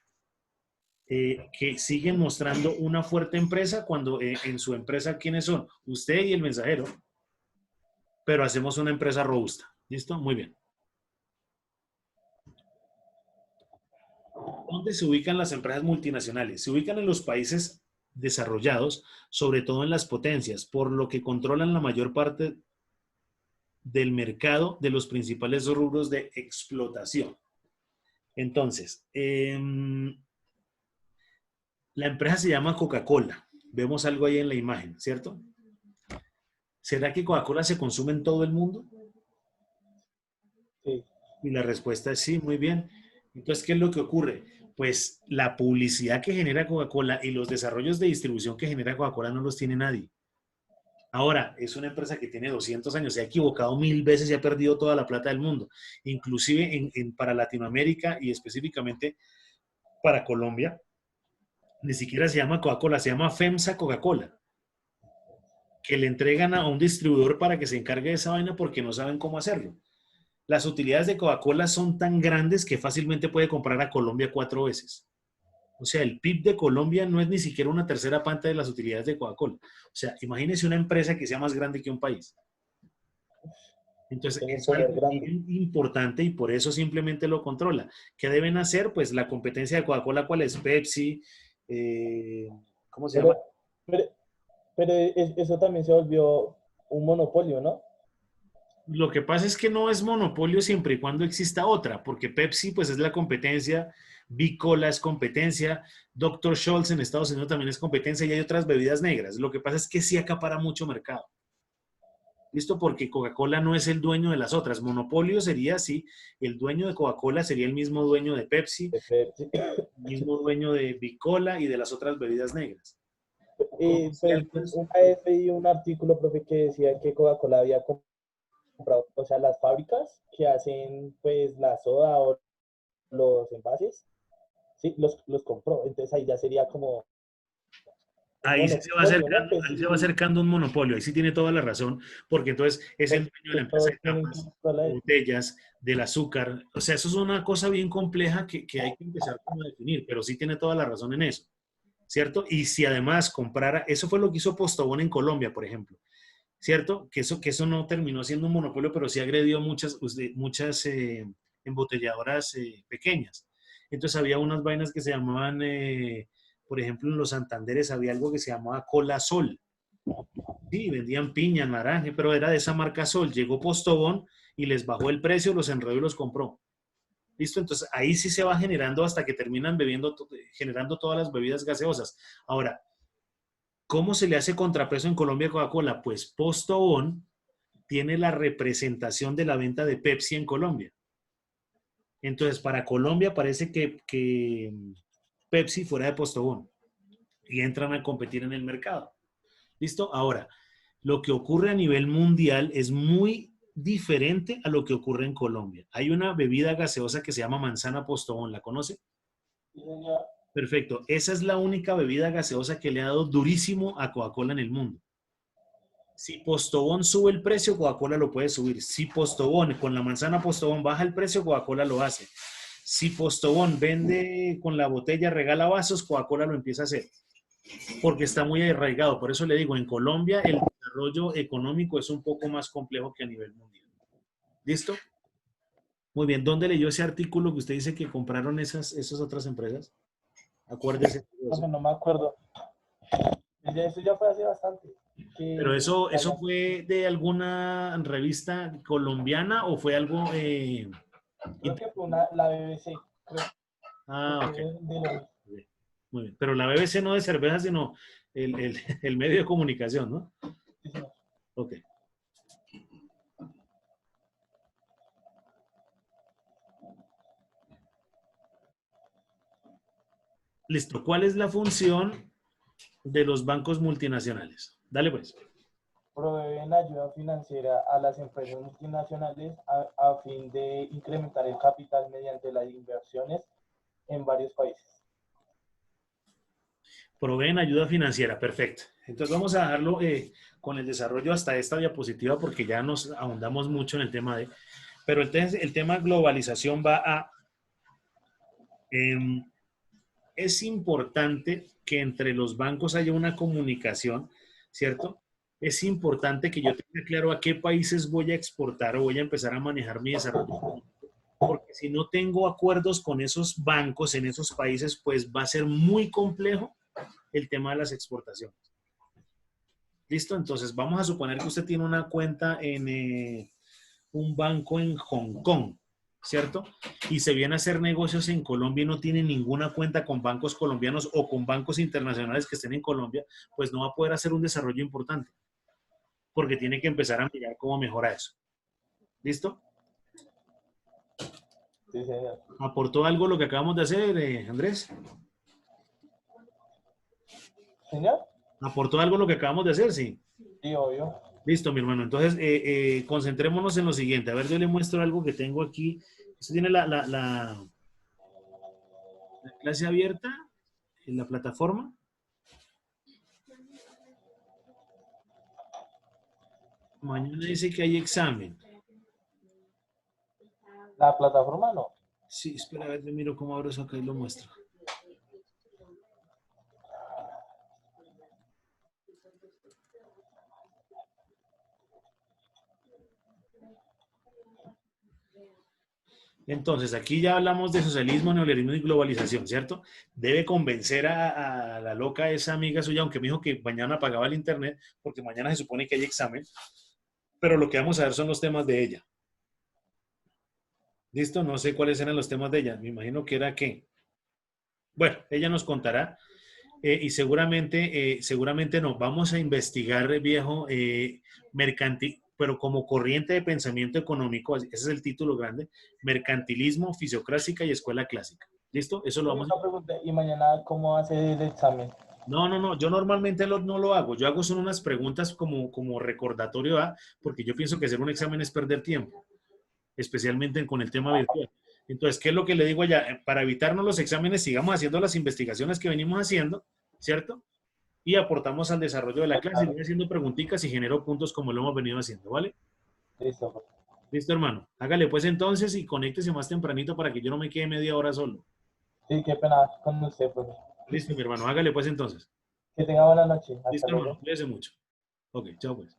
que siguen mostrando una fuerte empresa cuando en su empresa, ¿quiénes son? Usted y el mensajero, pero hacemos una empresa robusta. ¿Listo? Muy bien. ¿Dónde se ubican las empresas multinacionales? Se ubican en los países desarrollados, sobre todo en las potencias, por lo que controlan la mayor parte del mercado de los principales rubros de explotación. Entonces, la empresa se llama Coca-Cola. Vemos algo ahí en la imagen, ¿cierto? ¿Será que Coca-Cola se consume en todo el mundo? Sí. Y la respuesta es sí, muy bien. Entonces, ¿qué es lo que ocurre? Pues la publicidad que genera Coca-Cola y los desarrollos de distribución que genera Coca-Cola no los tiene nadie. Ahora, es una empresa que tiene 200 años, se ha equivocado 1000 veces y ha perdido toda la plata del mundo. Inclusive para Latinoamérica y específicamente para Colombia, ni siquiera se llama Coca-Cola, se llama FEMSA Coca-Cola, que le entregan a un distribuidor para que se encargue de esa vaina porque no saben cómo hacerlo. Las utilidades de Coca-Cola son tan grandes que fácilmente puede comprar a Colombia 4 veces. O sea, el PIB de Colombia no es ni siquiera una tercera parte de las utilidades de Coca-Cola. O sea, imagínese una empresa que sea más grande que un país. Entonces, Tiene un es poder algo grande. bien importante y por eso simplemente lo controla. ¿Qué deben hacer? Pues la competencia de Coca-Cola, ¿cuál es? Pepsi, ¿cómo se llama? Pero, pero, pero eso también se volvió un monopolio, ¿no? Lo que pasa es que no es monopolio siempre y cuando exista otra, porque Pepsi pues es la competencia, Bicola es competencia, Dr. Scholl's en Estados Unidos también es competencia y hay otras bebidas negras. Lo que pasa es que sí acapara mucho mercado. ¿Listo? Porque Coca-Cola no es el dueño de las otras. Monopolio sería si el dueño de Coca-Cola sería el mismo dueño de Pepsi, De Pepsi. mismo dueño de Bicola y de las otras bebidas negras. Comercial, Pues pues, una vez leí un artículo, profe, que decía que Coca-Cola había comprado, o sea, las fábricas que hacen pues la soda o los envases, sí, los compró. Entonces ahí ya sería como un ahí sí se va monopolio, ¿no? acercando, Pues ahí se va sí, acercando un monopolio, ahí sí tiene toda la razón, porque entonces es el dueño de la porque empresa todos de tienen que tapas, controlar de eso. botellas, del azúcar. O sea, eso es una cosa bien compleja que hay que empezar como a definir, pero sí tiene toda la razón en eso, ¿cierto? Y si además comprara, eso fue lo que hizo Postobón en Colombia, por ejemplo, ¿cierto? Que eso no terminó siendo un monopolio, pero sí agredió muchas embotelladoras pequeñas. Entonces había unas vainas que se llamaban, por ejemplo, en los Santanderes había algo que se llamaba Cola Sol. Sí, vendían piña, naranja, pero era de esa marca Sol. Llegó Postobón y les bajó el precio, los enredó y los compró. ¿Listo? Entonces ahí sí se va generando hasta que terminan generando todas las bebidas gaseosas. Ahora, ¿cómo se le hace contrapeso en Colombia a Coca-Cola? Pues Postobón tiene la representación de la venta de Pepsi en Colombia. Entonces, para Colombia parece que Pepsi fuera de Postobón y entran a competir en el mercado. ¿Listo? Ahora, lo que ocurre a nivel mundial es muy diferente a lo que ocurre en Colombia. Hay una bebida gaseosa que se llama manzana Postobón, ¿la conoce? Perfecto. Esa es la única bebida gaseosa que le ha dado durísimo a Coca-Cola en el mundo. Si Postobón sube el precio, Coca-Cola lo puede subir. Si Postobón con la manzana Postobón baja el precio, Coca-Cola lo hace. Si Postobón vende con la botella, regala vasos, Coca-Cola lo empieza a hacer. Porque está muy arraigado. Por eso le digo, en Colombia el desarrollo económico es un poco más complejo que a nivel mundial. ¿Listo? Muy bien. ¿Dónde leyó ese artículo que usted dice que compraron esas otras empresas? Acuérdese de No, eso. no me acuerdo. Eso ya fue hace bastante. Pero Que eso fue de alguna revista colombiana o fue algo... creo que fue la BBC, creo que Ah, fue ok. de la... Muy bien. Pero la BBC no de cerveza, sino el medio de comunicación, ¿no? Sí, señor. Ok. Listo. ¿Cuál es la función de los bancos multinacionales? Dale pues. Proveen ayuda financiera a las empresas multinacionales a fin de incrementar el capital mediante las inversiones en varios países. Proveen ayuda financiera, perfecto. Entonces vamos a dejarlo con el desarrollo hasta esta diapositiva porque ya nos ahondamos mucho en el tema de... Pero el tema globalización va a... es importante que entre los bancos haya una comunicación, ¿cierto? Es importante que yo tenga claro a qué países voy a exportar o voy a empezar a manejar mi desarrollo económico, porque si no tengo acuerdos con esos bancos en esos países, pues va a ser muy complejo el tema de las exportaciones. ¿Listo? Entonces vamos a suponer que usted tiene una cuenta en un banco en Hong Kong, ¿cierto? Y se viene a hacer negocios en Colombia y no tiene ninguna cuenta con bancos colombianos o con bancos internacionales que estén en Colombia, pues no va a poder hacer un desarrollo importante, porque tiene que empezar a mirar cómo mejora eso. ¿Listo? Sí, señor. ¿Aportó algo lo que acabamos de hacer, Andrés? ¿Señor? ¿Aportó algo lo que acabamos de hacer? Sí. Sí, obvio. Listo, mi hermano. Entonces, concentrémonos en lo siguiente. A ver, yo le muestro algo que tengo aquí. Usted tiene la clase abierta en la plataforma. Mañana dice que hay examen. La plataforma no. Sí, espera, a ver, yo miro cómo abro eso acá y lo muestro. Entonces, aquí ya hablamos de socialismo, neoliberalismo y globalización, ¿cierto? Debe convencer a la loca esa amiga suya, aunque me dijo que mañana apagaba el internet, porque mañana se supone que hay examen, pero lo que vamos a ver son los temas de ella. ¿Listo? No sé cuáles eran los temas de ella. Me imagino que era que, bueno, ella nos contará y seguramente no. Vamos a investigar, viejo, mercantil, pero como corriente de pensamiento económico, ese es el título grande, mercantilismo, fisiocrática y escuela clásica. ¿Listo? Eso lo vamos a... Una pregunta, ¿y mañana cómo hace el examen? No, yo normalmente no lo hago. Yo hago son unas preguntas como recordatorio A, porque yo pienso que hacer un examen es perder tiempo, especialmente con el tema virtual. Entonces, ¿qué es lo que le digo allá? Para evitarnos los exámenes, sigamos haciendo las investigaciones que venimos haciendo, ¿cierto? Y aportamos al desarrollo de la clase, y voy haciendo preguntitas y genero puntos como lo hemos venido haciendo, ¿vale? Listo. Listo, hermano. Hágale pues entonces y conéctese más tempranito para que yo no me quede media hora solo. Sí, qué pena con usted, pues. Listo, mi hermano. Hágale pues entonces. Que tenga buena noche. Hasta Listo, hermano. luego. Cuídese mucho. Ok, chao pues.